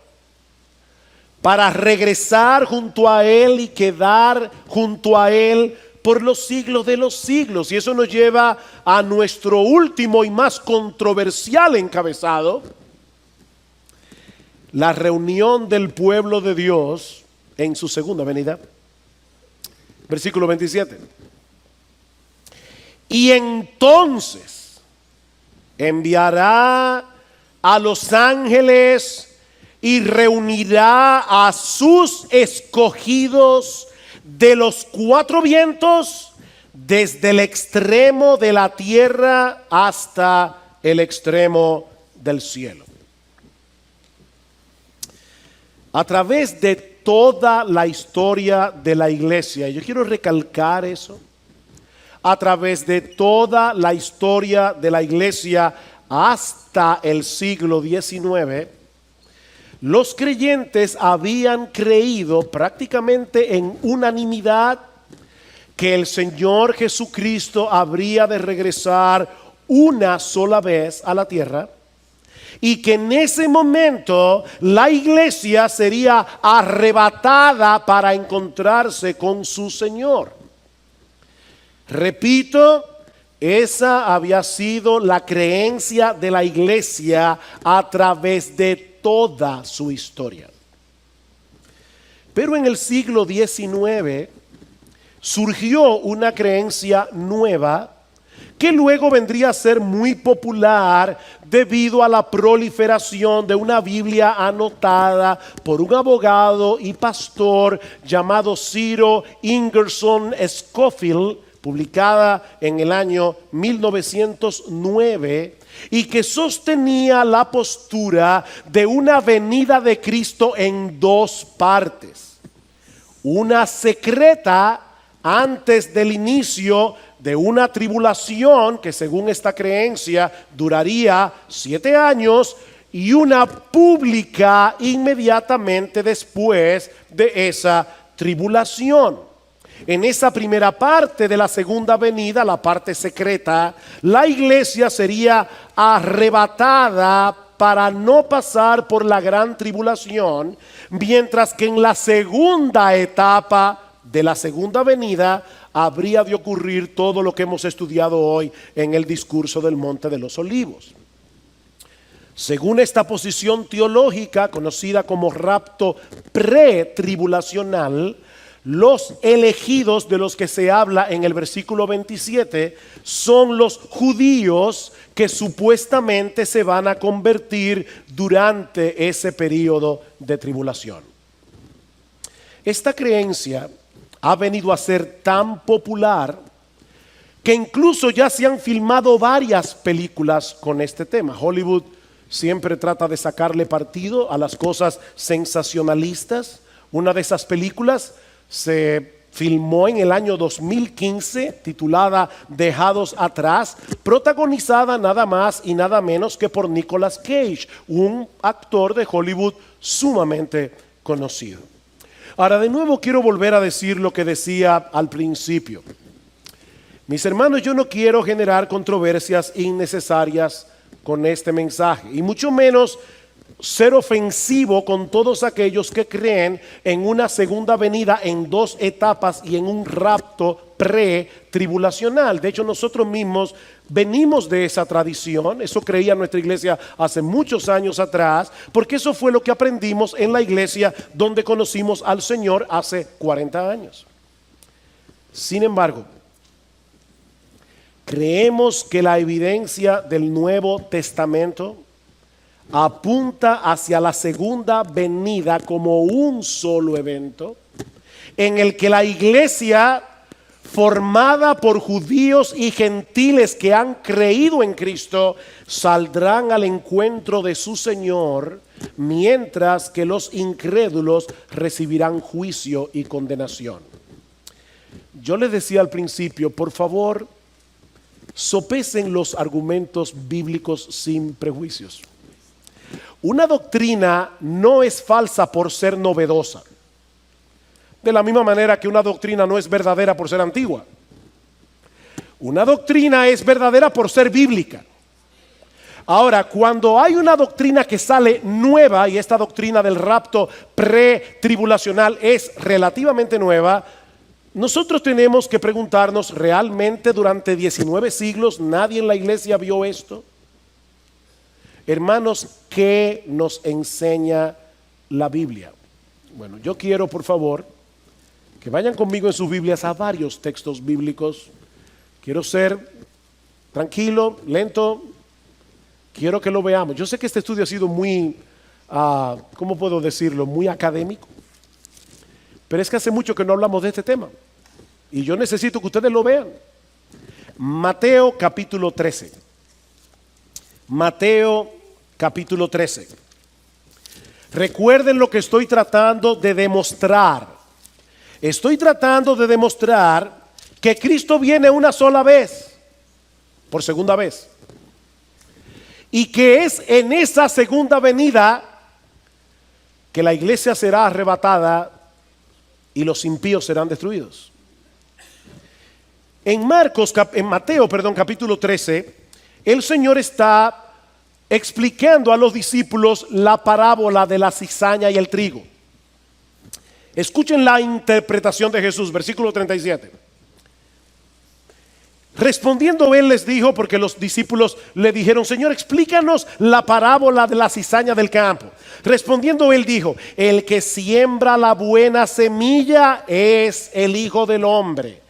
[SPEAKER 1] para regresar junto a Él y quedar junto a Él por los siglos de los siglos. Y eso nos lleva a nuestro último y más controversial encabezado: la reunión del pueblo de Dios en su segunda venida. Versículo 27. Y entonces enviará a los ángeles y reunirá a sus escogidos de los cuatro vientos, desde el extremo de la tierra hasta el extremo del cielo. A través de toda la historia de la iglesia, yo quiero recalcar eso, a través de toda la historia de la iglesia hasta el siglo XIX, los creyentes habían creído prácticamente en unanimidad que el Señor Jesucristo habría de regresar una sola vez a la tierra y que en ese momento la iglesia sería arrebatada para encontrarse con su Señor. Repito, esa había sido la creencia de la iglesia a través de toda su historia. Pero en el siglo XIX surgió una creencia nueva que luego vendría a ser muy popular debido a la proliferación de una Biblia anotada por un abogado y pastor llamado Cyril Ingerson Scofield, publicada en el año 1909, y que sostenía la postura de una venida de Cristo en dos partes: una secreta antes del inicio de una tribulación que, según esta creencia, duraría 7 años, y una pública inmediatamente después de esa tribulación. En esa primera parte de la segunda venida, la parte secreta, la iglesia sería arrebatada para no pasar por la gran tribulación, mientras que en la segunda etapa de la segunda venida habría de ocurrir todo lo que hemos estudiado hoy en el discurso del Monte de los Olivos. Según esta posición teológica, conocida como rapto pretribulacional, los elegidos de los que se habla en el versículo 27 son los judíos que supuestamente se van a convertir durante ese periodo de tribulación. Esta creencia ha venido a ser tan popular que incluso ya se han filmado varias películas con este tema. Hollywood siempre trata de sacarle partido a las cosas sensacionalistas. Una de esas películas se filmó en el año 2015, titulada Dejados Atrás, protagonizada nada más y nada menos que por Nicolas Cage, un actor de Hollywood sumamente conocido. Ahora, de nuevo quiero volver a decir lo que decía al principio. Mis hermanos, yo no quiero generar controversias innecesarias con este mensaje, y mucho menos ser ofensivo con todos aquellos que creen en una segunda venida en dos etapas y en un rapto pre-tribulacional. De hecho, nosotros mismos venimos de esa tradición. Eso creía nuestra iglesia hace muchos años atrás, porque eso fue lo que aprendimos en la iglesia donde conocimos al Señor hace 40 años. Sin embargo, creemos que la evidencia del Nuevo Testamento apunta hacia la segunda venida como un solo evento en el que la iglesia, formada por judíos y gentiles que han creído en Cristo, saldrán al encuentro de su Señor, mientras que los incrédulos recibirán juicio y condenación. Yo les decía al principio, por favor, sopesen los argumentos bíblicos sin prejuicios. Una doctrina no es falsa por ser novedosa, de la misma manera que una doctrina no es verdadera por ser antigua. Una doctrina es verdadera por ser bíblica. Ahora, cuando hay una doctrina que sale nueva, y esta doctrina del rapto pretribulacional es relativamente nueva, nosotros tenemos que preguntarnos, ¿realmente durante 19 siglos nadie en la iglesia vio esto? Hermanos, ¿qué nos enseña la Biblia? Bueno, yo quiero, por favor, que vayan conmigo en sus Biblias a varios textos bíblicos. Quiero ser tranquilo, lento, quiero que lo veamos. Yo sé que este estudio ha sido muy, ¿cómo puedo decirlo? Muy académico, pero es que hace mucho que no hablamos de este tema y yo necesito que ustedes lo vean. Mateo capítulo 13. Mateo capítulo 13. Recuerden lo que estoy tratando de demostrar. Estoy tratando de demostrar que Cristo viene una sola vez, por segunda vez. Y que es en esa segunda venida que la iglesia será arrebatada y los impíos serán destruidos. En Mateo, capítulo 13, el Señor está explicando a los discípulos la parábola de la cizaña y el trigo. Escuchen la interpretación de Jesús, versículo 37. Respondiendo él les dijo, porque los discípulos le dijeron: Señor, explícanos la parábola de la cizaña del campo. Respondiendo él dijo: el que siembra la buena semilla es el Hijo del Hombre.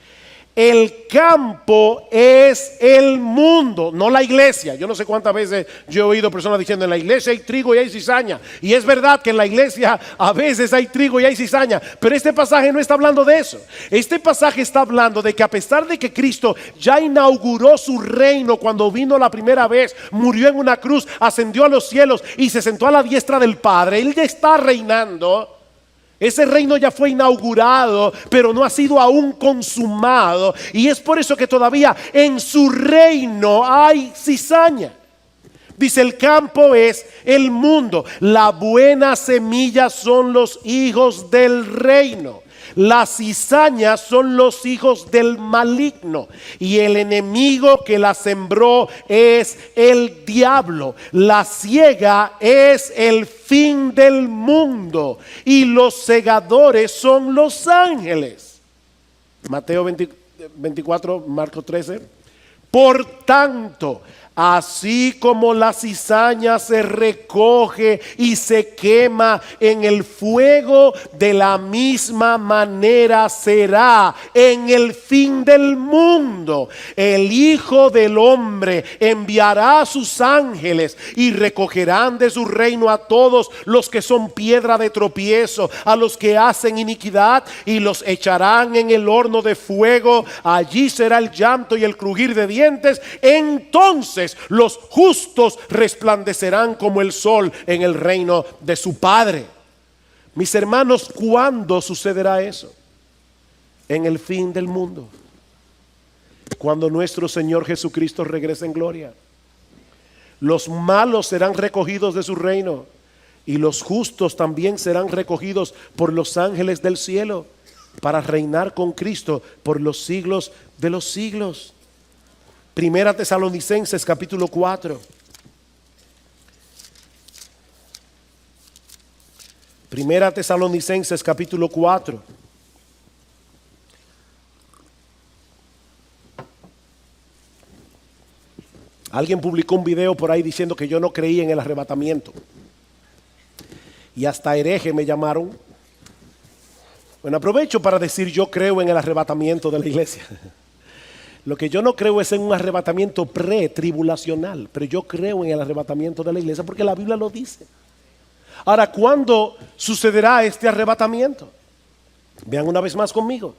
[SPEAKER 1] El campo es el mundo, no la iglesia. Yo no sé cuántas veces yo he oído personas diciendo: en la iglesia hay trigo y hay cizaña. Y es verdad que en la iglesia a veces hay trigo y hay cizaña, pero este pasaje no está hablando de eso. Este pasaje está hablando de que a pesar de que Cristo ya inauguró su reino cuando vino la primera vez, murió en una cruz, ascendió a los cielos y se sentó a la diestra del Padre, Él ya está reinando. Ese reino ya fue inaugurado, pero no ha sido aún consumado. Y es por eso que todavía en su reino hay cizaña. Dice: el campo es el mundo. La buena semilla son los hijos del reino. Las cizañas son los hijos del maligno. Y el enemigo que la sembró es el diablo. La siega es el fin del mundo. Y los segadores son los ángeles. Mateo 24, Marcos 13. Por tanto, así como la cizaña se recoge y se quema en el fuego, de la misma manera será en el fin del mundo. El Hijo del Hombre enviará a sus ángeles y recogerán de su reino a todos los que son piedra de tropiezo, a los que hacen iniquidad, y los echarán en el horno de fuego. Allí será el llanto y el crujir de dientes. Entonces los justos resplandecerán como el sol en el reino de su Padre. Mis hermanos, ¿cuándo sucederá eso? En el fin del mundo, cuando nuestro Señor Jesucristo regrese en gloria. Los malos serán recogidos de su reino y los justos también serán recogidos por los ángeles del cielo para reinar con Cristo por los siglos de los siglos. Primera Tesalonicenses capítulo 4. Primera Tesalonicenses capítulo 4. Alguien publicó un video por ahí diciendo que yo no creía en el arrebatamiento. Y hasta hereje me llamaron. Bueno, aprovecho para decir: yo creo en el arrebatamiento de la iglesia. Lo que yo no creo es en un arrebatamiento pre-tribulacional, pero yo creo en el arrebatamiento de la iglesia porque la Biblia lo dice. Ahora, ¿cuándo sucederá este arrebatamiento? Vean una vez más conmigo.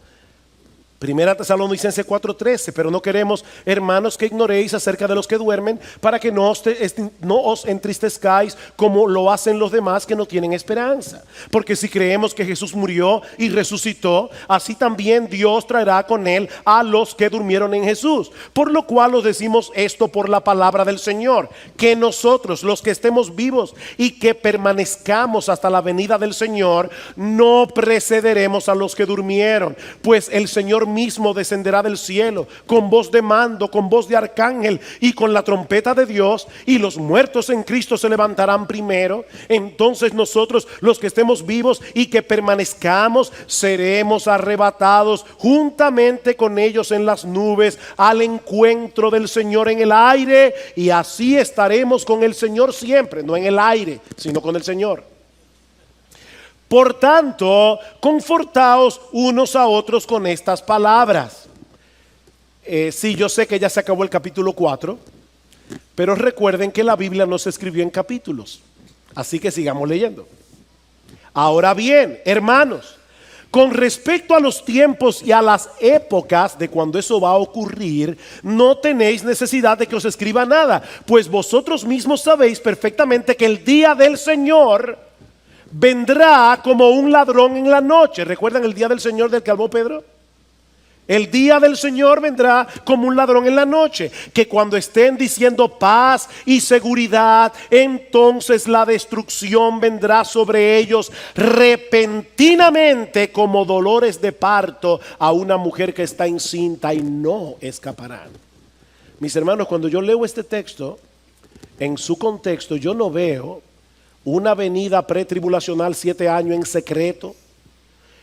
[SPEAKER 1] Primera Tesalonicenses 4:13. Pero no queremos, hermanos, que ignoréis acerca de los que duermen, para que no os entristezcáis como lo hacen los demás que no tienen esperanza. Porque si creemos que Jesús murió y resucitó, así también Dios traerá con él a los que durmieron en Jesús. Por lo cual os decimos esto por la palabra del Señor, que nosotros, los que estemos vivos y que permanezcamos hasta la venida del Señor, no precederemos a los que durmieron. Pues el Señor mismo descenderá del cielo con voz de mando, con voz de arcángel y con la trompeta de Dios, y los muertos en Cristo se levantarán primero. Entonces nosotros, los que estemos vivos y que permanezcamos, seremos arrebatados juntamente con ellos en las nubes al encuentro del Señor en el aire, y así estaremos con el Señor siempre, no en el aire, sino con el Señor. Por tanto, confortaos unos a otros con estas palabras. Sí, yo sé que ya se acabó el capítulo 4, pero recuerden que la Biblia no se escribió en capítulos, así que sigamos leyendo. Ahora bien, hermanos, con respecto a los tiempos y a las épocas de cuando eso va a ocurrir, no tenéis necesidad de que os escriba nada, pues vosotros mismos sabéis perfectamente que el día del Señor vendrá como un ladrón en la noche. ¿Recuerdan el día del Señor del que habló Pedro? El día del Señor vendrá como un ladrón en la noche, que cuando estén diciendo paz y seguridad, entonces la destrucción vendrá sobre ellos repentinamente como dolores de parto a una mujer que está encinta, y no escaparán. Mis hermanos, cuando yo leo este texto, en su contexto, yo no veo una venida pretribulacional 7 años en secreto,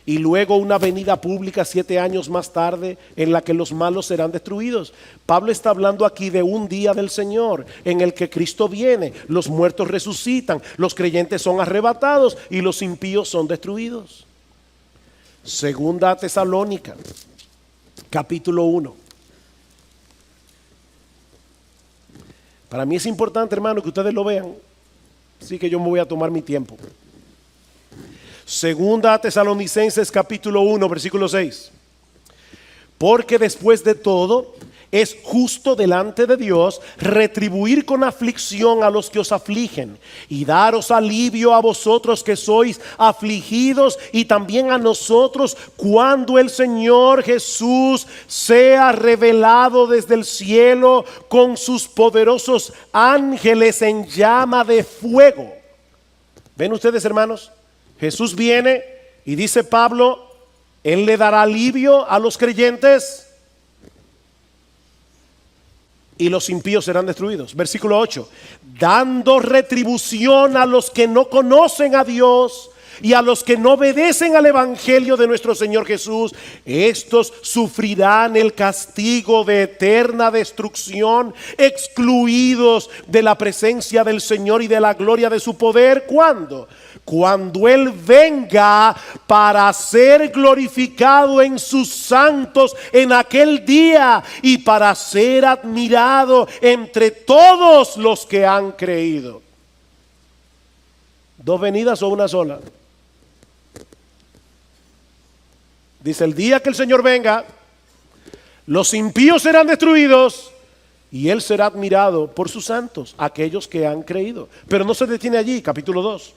[SPEAKER 1] y luego una venida pública 7 años más tarde en la que los malos serán destruidos. Pablo está hablando aquí de un día del Señor en el que Cristo viene, los muertos resucitan, los creyentes son arrebatados y los impíos son destruidos. Segunda Tesalónica, capítulo 1. Para mí es importante, hermano, que ustedes lo vean, así que yo me voy a tomar mi tiempo. Segunda Tesalonicenses capítulo 1 versículo 6. Porque después de todo es justo delante de Dios retribuir con aflicción a los que os afligen y daros alivio a vosotros que sois afligidos, y también a nosotros cuando el Señor Jesús sea revelado desde el cielo con sus poderosos ángeles en llama de fuego. ¿Ven ustedes, hermanos? Jesús viene y dice Pablo, Él le dará alivio a los creyentes y los impíos serán destruidos. Versículo 8, dando retribución a los que no conocen a Dios y a los que no obedecen al evangelio de nuestro Señor Jesús. Estos sufrirán el castigo de eterna destrucción, excluidos de la presencia del Señor y de la gloria de su poder. ¿Cuándo? Cuando Él venga para ser glorificado en sus santos en aquel día y para ser admirado entre todos los que han creído. ¿Dos venidas o una sola? Dice, el día que el Señor venga, los impíos serán destruidos y Él será admirado por sus santos, aquellos que han creído. Pero no se detiene allí, capítulo 2.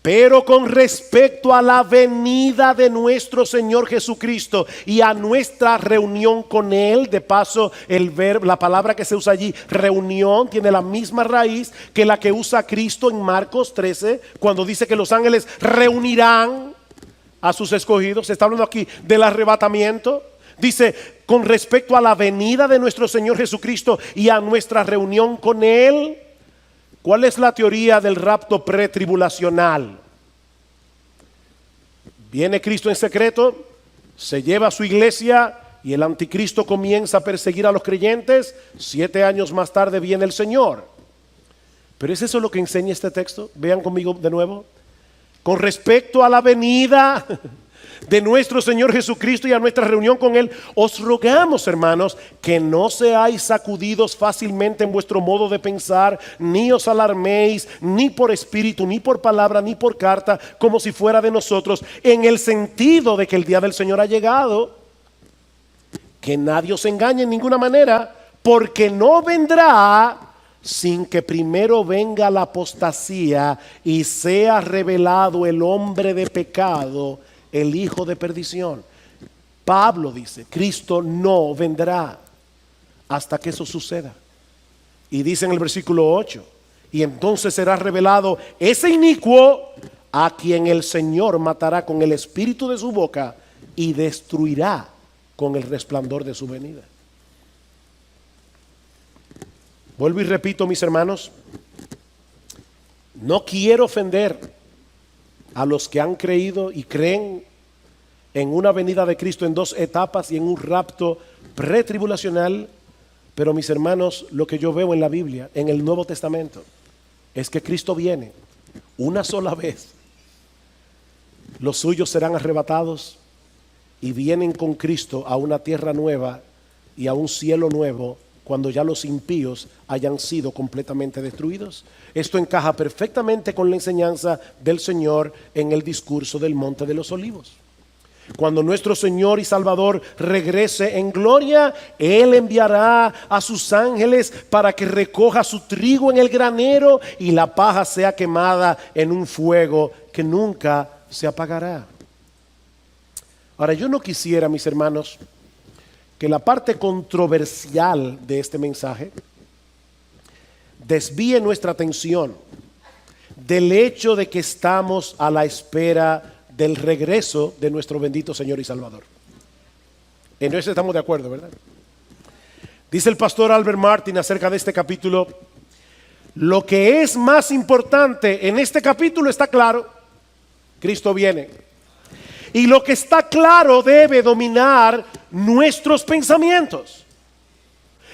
[SPEAKER 1] Pero con respecto a la venida de nuestro Señor Jesucristo y a nuestra reunión con Él, de paso el verbo, la palabra que se usa allí, reunión, tiene la misma raíz que la que usa Cristo en Marcos 13, cuando dice que los ángeles reunirán a sus escogidos. Se está hablando aquí del arrebatamiento. Dice, con respecto a la venida de nuestro Señor Jesucristo y a nuestra reunión con Él. ¿Cuál es la teoría del rapto pretribulacional? Viene Cristo en secreto, se lleva a su iglesia y el anticristo comienza a perseguir a los creyentes. 7 años más tarde viene el Señor. ¿Pero es eso lo que enseña este texto? Vean conmigo de nuevo. Con respecto a la venida de nuestro Señor Jesucristo y a nuestra reunión con Él, os rogamos, hermanos, que no seáis sacudidos fácilmente en vuestro modo de pensar, ni os alarméis, ni por espíritu, ni por palabra, ni por carta, como si fuera de nosotros, en el sentido de que el día del Señor ha llegado. Que nadie os engañe en ninguna manera, porque no vendrá sin que primero venga la apostasía y sea revelado el hombre de pecado, el hijo de perdición. Pablo dice, Cristo no vendrá hasta que eso suceda. Y dice en el versículo 8, y entonces será revelado ese inicuo a quien el Señor matará con el espíritu de su boca y destruirá con el resplandor de su venida. Vuelvo y repito, mis hermanos, no quiero ofender a los que han creído y creen en una venida de Cristo en 2 etapas y en un rapto pretribulacional, pero mis hermanos, lo que yo veo en la Biblia, en el Nuevo Testamento, es que Cristo viene una sola vez Los suyos serán arrebatados y vienen con Cristo a una tierra nueva y a un cielo nuevo cuando ya los impíos hayan sido completamente destruidos. Esto encaja perfectamente con la enseñanza del Señor en el discurso del Monte de los Olivos. Cuando nuestro Señor y Salvador regrese en gloria, Él enviará a sus ángeles para que recoja su trigo en el granero y la paja sea quemada en un fuego que nunca se apagará. Ahora, yo no quisiera, mis hermanos, que la parte controversial de este mensaje desvíe nuestra atención del hecho de que estamos a la espera del regreso de nuestro bendito Señor y Salvador. En eso estamos de acuerdo, ¿verdad? Dice el pastor Albert Martin acerca de este capítulo: lo que es más importante en este capítulo está claro: Cristo viene. Y lo que está claro debe dominar nuestros pensamientos.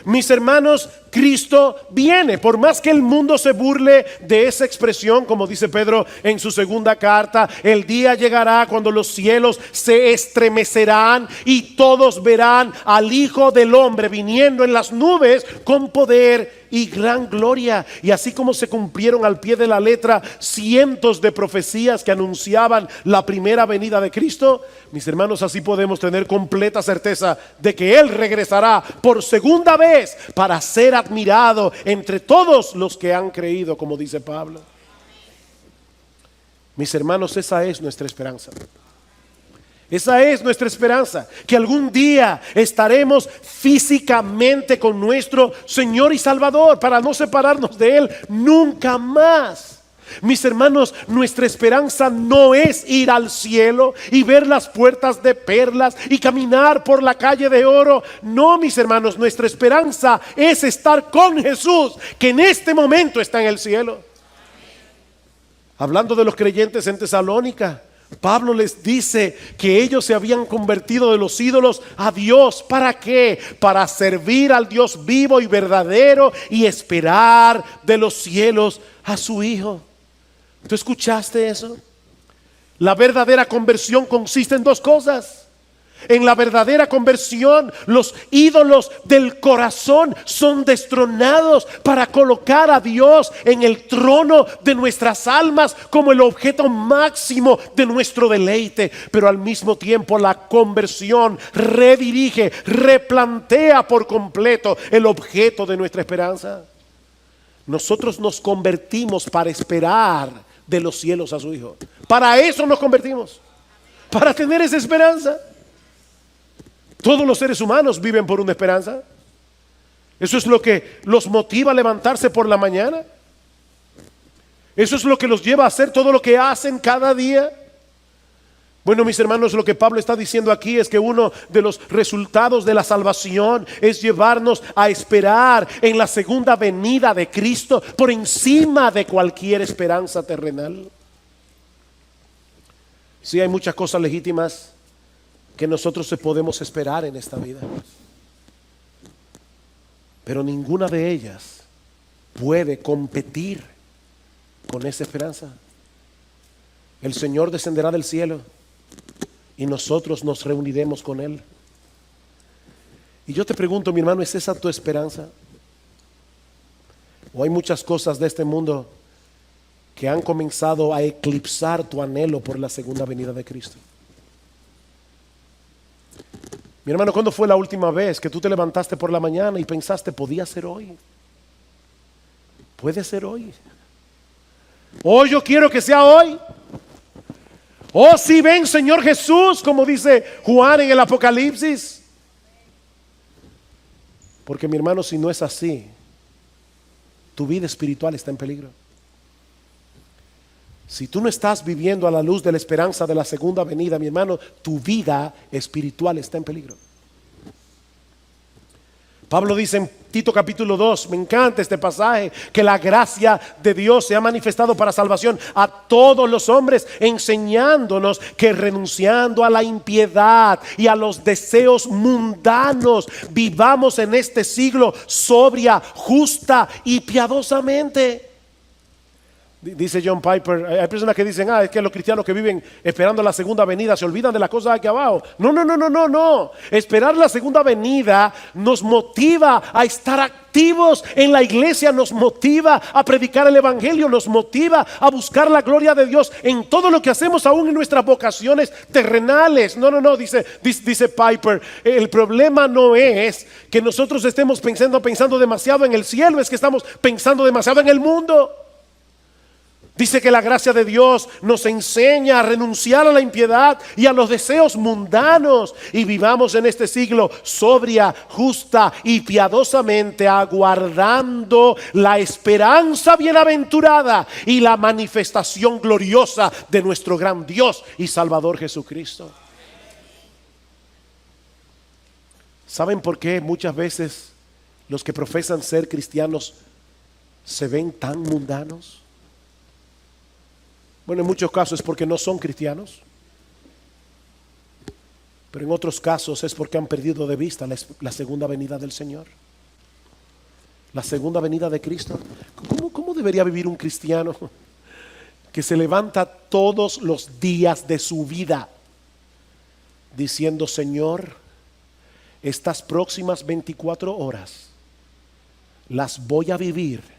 [SPEAKER 1] Mis hermanos, Cristo viene. Por más que el mundo se burle de esa expresión, como dice Pedro en su segunda carta, el día llegará cuando los cielos se estremecerán y todos verán al Hijo del Hombre viniendo en las nubes con poder y gran gloria. Y así como se cumplieron al pie de la letra cientos de profecías que anunciaban la primera venida de Cristo, mis hermanos, así podemos tener completa certeza de que Él regresará por segunda vez para ser admirado entre todos los que han creído, como dice Pablo. Mis hermanos, esa es nuestra esperanza. Esa es nuestra esperanza, que algún día estaremos físicamente con nuestro Señor y Salvador para no separarnos de Él nunca más. Mis hermanos, nuestra esperanza no es ir al cielo y ver las puertas de perlas y caminar por la calle de oro. No, mis hermanos, nuestra esperanza es estar con Jesús, que en este momento está en el cielo. Hablando de los creyentes en Tesalónica, Pablo les dice que ellos se habían convertido de los ídolos a Dios. ¿Para qué? Para servir al Dios vivo y verdadero y esperar de los cielos a su Hijo. ¿Tú escuchaste eso? La verdadera conversión consiste en dos cosas. En la verdadera conversión, los ídolos del corazón son destronados para colocar a Dios en el trono de nuestras almas como el objeto máximo de nuestro deleite. Pero al mismo tiempo la conversión redirige, replantea por completo el objeto de nuestra esperanza. Nosotros nos convertimos para esperar de los cielos a su Hijo. Para eso nos convertimos, para tener esa esperanza. Todos los seres humanos viven por una esperanza. Eso es lo que los motiva a levantarse por la mañana. Eso es lo que los lleva a hacer todo lo que hacen cada día. Bueno, mis hermanos, lo que Pablo está diciendo aquí es que uno de los resultados de la salvación es llevarnos a esperar en la segunda venida de Cristo por encima de cualquier esperanza terrenal. Sí, hay muchas cosas legítimas que nosotros podemos esperar en esta vida, pero ninguna de ellas puede competir con esa esperanza. El Señor descenderá del cielo y nosotros nos reuniremos con Él. Y yo te pregunto, mi hermano, ¿es esa tu esperanza? ¿O hay muchas cosas de este mundo que han comenzado a eclipsar tu anhelo por la segunda venida de Cristo? Mi hermano, ¿cuándo fue la última vez que tú te levantaste por la mañana y pensaste, podía ser hoy? Puede ser hoy. Oh, yo quiero que sea hoy. Oh, si ven, Señor Jesús, como dice Juan en el Apocalipsis. Porque, mi hermano, si no es así, tu vida espiritual está en peligro. Si tú no estás viviendo a la luz de la esperanza de la segunda venida, mi hermano, tu vida espiritual está en peligro. Pablo dice en Tito capítulo 2, me encanta este pasaje, que la gracia de Dios se ha manifestado para salvación a todos los hombres, enseñándonos que renunciando a la impiedad y a los deseos mundanos, vivamos en este siglo sobria, justa y piadosamente. Dice John Piper, hay personas que dicen, es que los cristianos que viven esperando la segunda venida se olvidan de las cosas aquí abajo. No, no, no, no, no, no. Esperar la segunda venida nos motiva a estar activos en la iglesia, nos motiva a predicar el evangelio, nos motiva a buscar la gloria de Dios en todo lo que hacemos, aún en nuestras vocaciones terrenales. No, no, no, dice Piper, el problema no es que nosotros estemos pensando demasiado en el cielo, es que estamos pensando demasiado en el mundo. Dice que la gracia de Dios nos enseña a renunciar a la impiedad y a los deseos mundanos y vivamos en este siglo sobria, justa y piadosamente, aguardando la esperanza bienaventurada y la manifestación gloriosa de nuestro gran Dios y Salvador Jesucristo. ¿Saben por qué muchas veces los que profesan ser cristianos se ven tan mundanos? Bueno, en muchos casos es porque no son cristianos, pero en otros casos es porque han perdido de vista la segunda venida del Señor, la segunda venida de Cristo. ¿Cómo debería vivir un cristiano que se levanta todos los días de su vida diciendo: Señor, estas próximas 24 horas las voy a vivir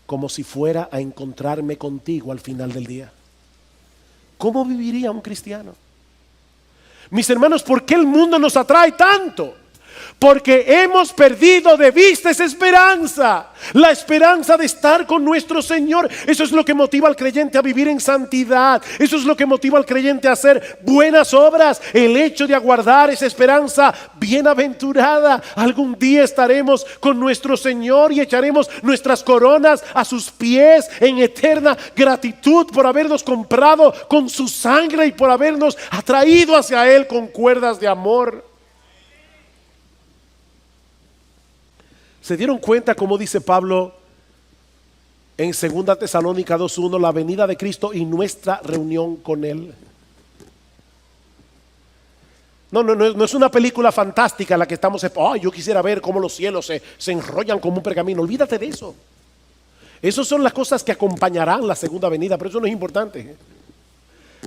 [SPEAKER 1] como si fuera a encontrarme contigo al final del día? ¿Cómo viviría un cristiano? Mis hermanos, ¿por qué el mundo nos atrae tanto? Porque hemos perdido de vista esa esperanza, la esperanza de estar con nuestro Señor. Eso es lo que motiva al creyente a vivir en santidad. Eso es lo que motiva al creyente a hacer buenas obras. El hecho de aguardar esa esperanza bienaventurada. Algún día estaremos con nuestro Señor y echaremos nuestras coronas a sus pies en eterna gratitud por habernos comprado con su sangre y por habernos atraído hacia Él con cuerdas de amor. ¿Se dieron cuenta cómo dice Pablo en 2 Tesalónica 2:1, la venida de Cristo y nuestra reunión con Él? No es una película fantástica la que estamos, yo quisiera ver cómo los cielos se enrollan como un pergamino. Olvídate de eso. Esas son las cosas que acompañarán la segunda venida, pero eso no es importante.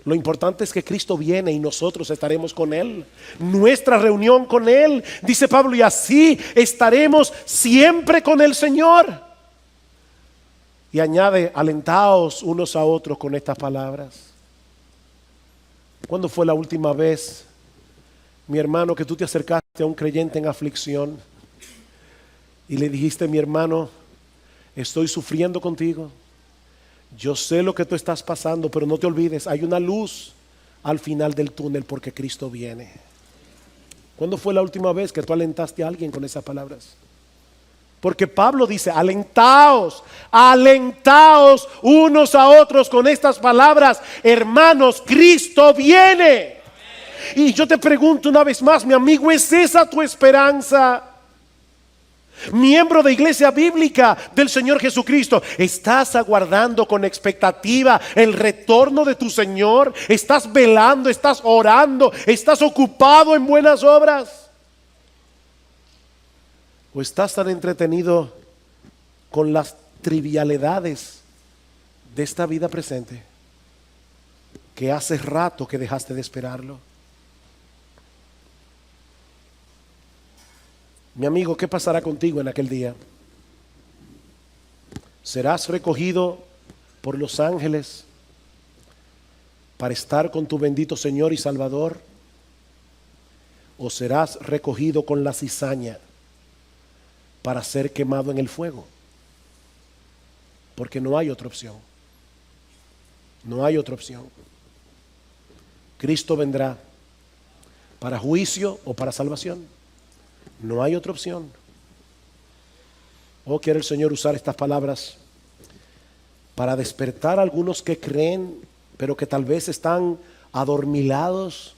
[SPEAKER 1] Lo importante es que Cristo viene y nosotros estaremos con Él. Nuestra reunión con Él, dice Pablo, y así estaremos siempre con el Señor. Y añade: alentaos unos a otros con estas palabras. ¿Cuándo fue la última vez, mi hermano, que tú te acercaste a un creyente en aflicción y le dijiste: mi hermano, estoy sufriendo contigo? Yo sé lo que tú estás pasando, pero no te olvides, hay una luz al final del túnel porque Cristo viene. ¿Cuándo fue la última vez que tú alentaste a alguien con esas palabras? Porque Pablo dice: alentaos unos a otros con estas palabras. Hermanos, Cristo viene. Y yo te pregunto una vez más, mi amigo, ¿es esa tu esperanza? Miembro de Iglesia Bíblica del Señor Jesucristo, ¿estás aguardando con expectativa el retorno de tu Señor? ¿Estás velando? ¿Estás orando? ¿Estás ocupado en buenas obras? ¿O estás tan entretenido con las trivialidades de esta vida presente que hace rato que dejaste de esperarlo? Mi amigo, ¿qué pasará contigo en aquel día? ¿Serás recogido por los ángeles para estar con tu bendito Señor y Salvador? ¿O serás recogido con la cizaña para ser quemado en el fuego? Porque no hay otra opción. No hay otra opción. Cristo vendrá para juicio o para salvación. No hay otra opción. Quiere el Señor usar estas palabras para despertar a algunos que creen, pero que tal vez están adormilados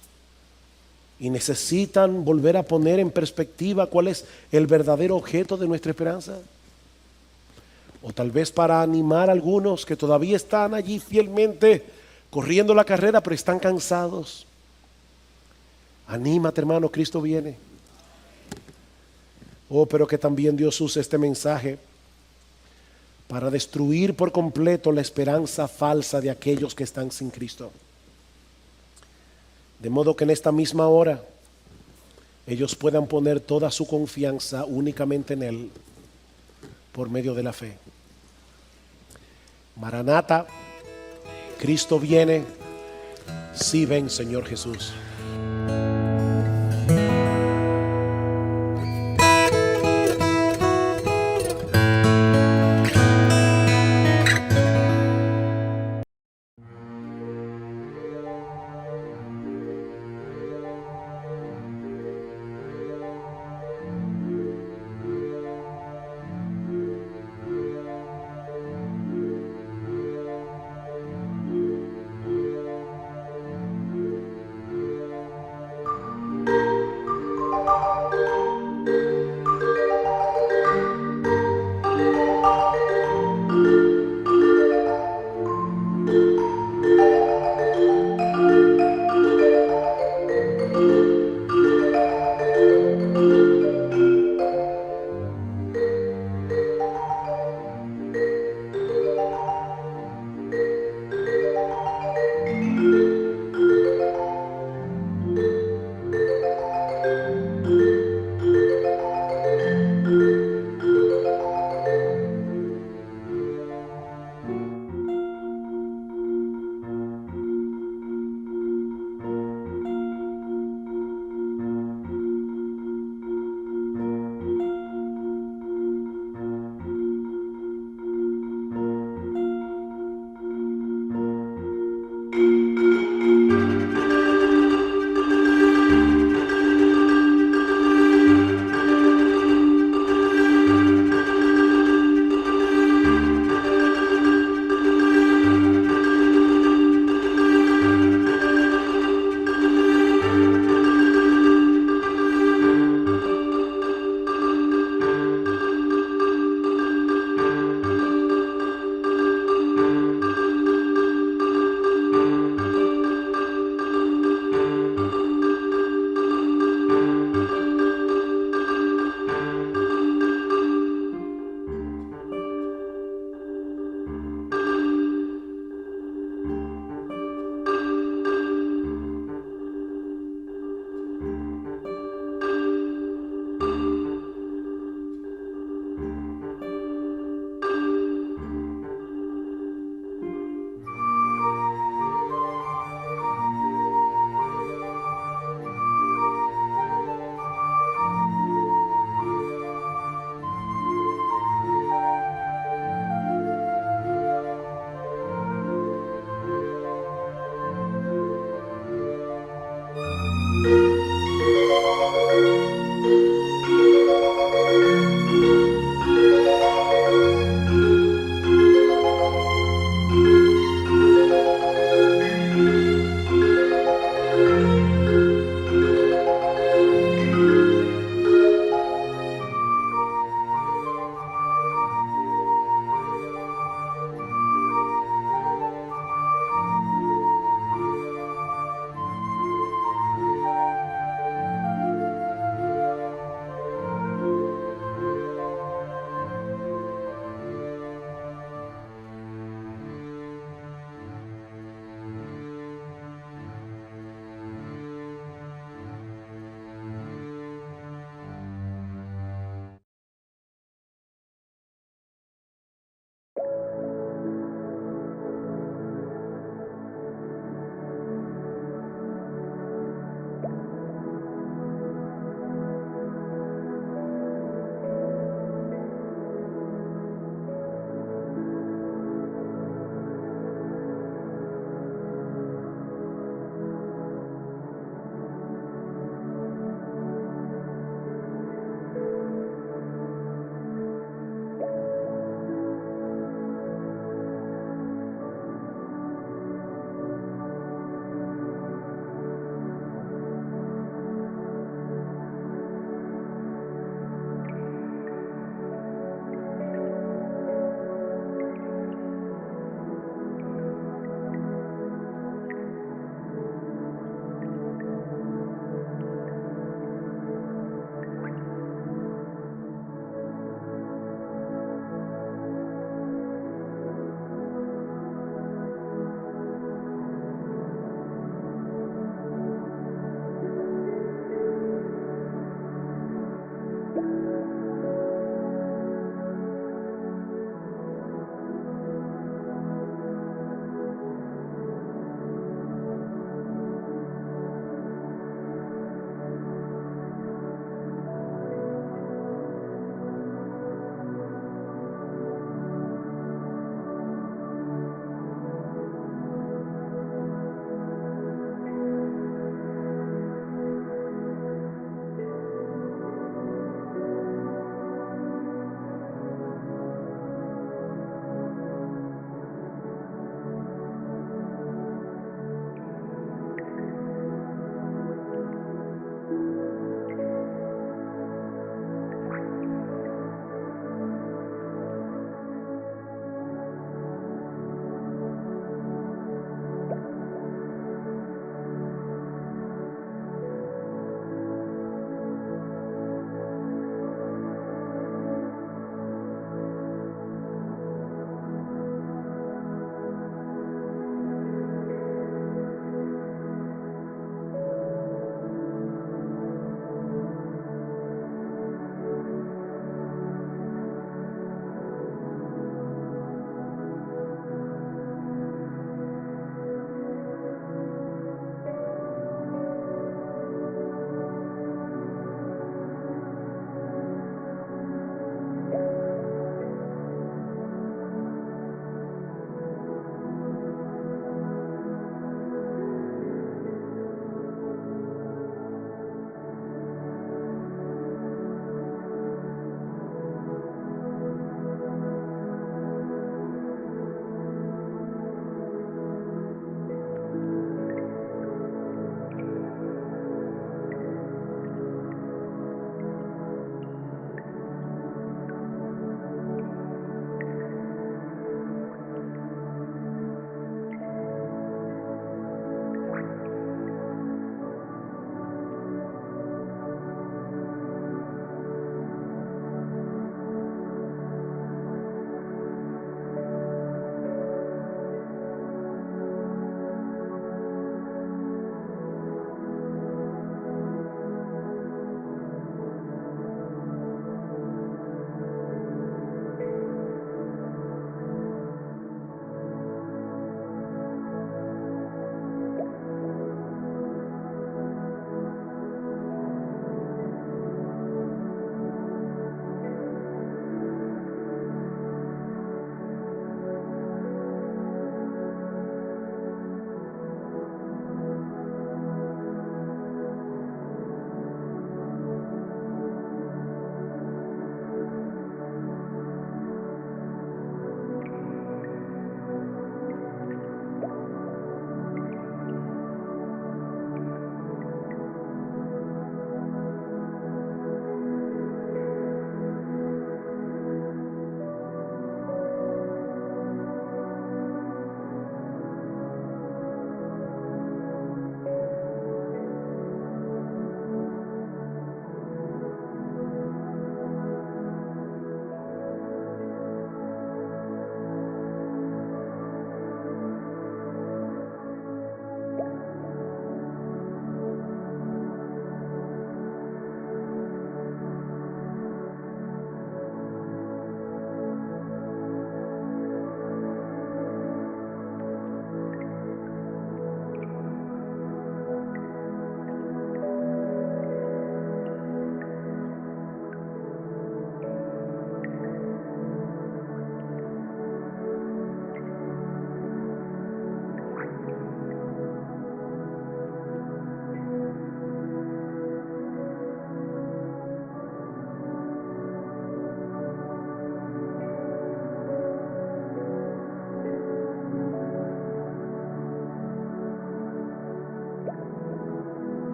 [SPEAKER 1] y necesitan volver a poner en perspectiva cuál es el verdadero objeto de nuestra esperanza. O tal vez para animar a algunos que todavía están allí fielmente corriendo la carrera, pero están cansados. Anímate, hermano, Cristo viene. Pero que también Dios use este mensaje para destruir por completo la esperanza falsa de aquellos que están sin Cristo. De modo que en esta misma hora ellos puedan poner toda su confianza únicamente en Él por medio de la fe. Maranata, Cristo viene, sí ven, Señor Jesús.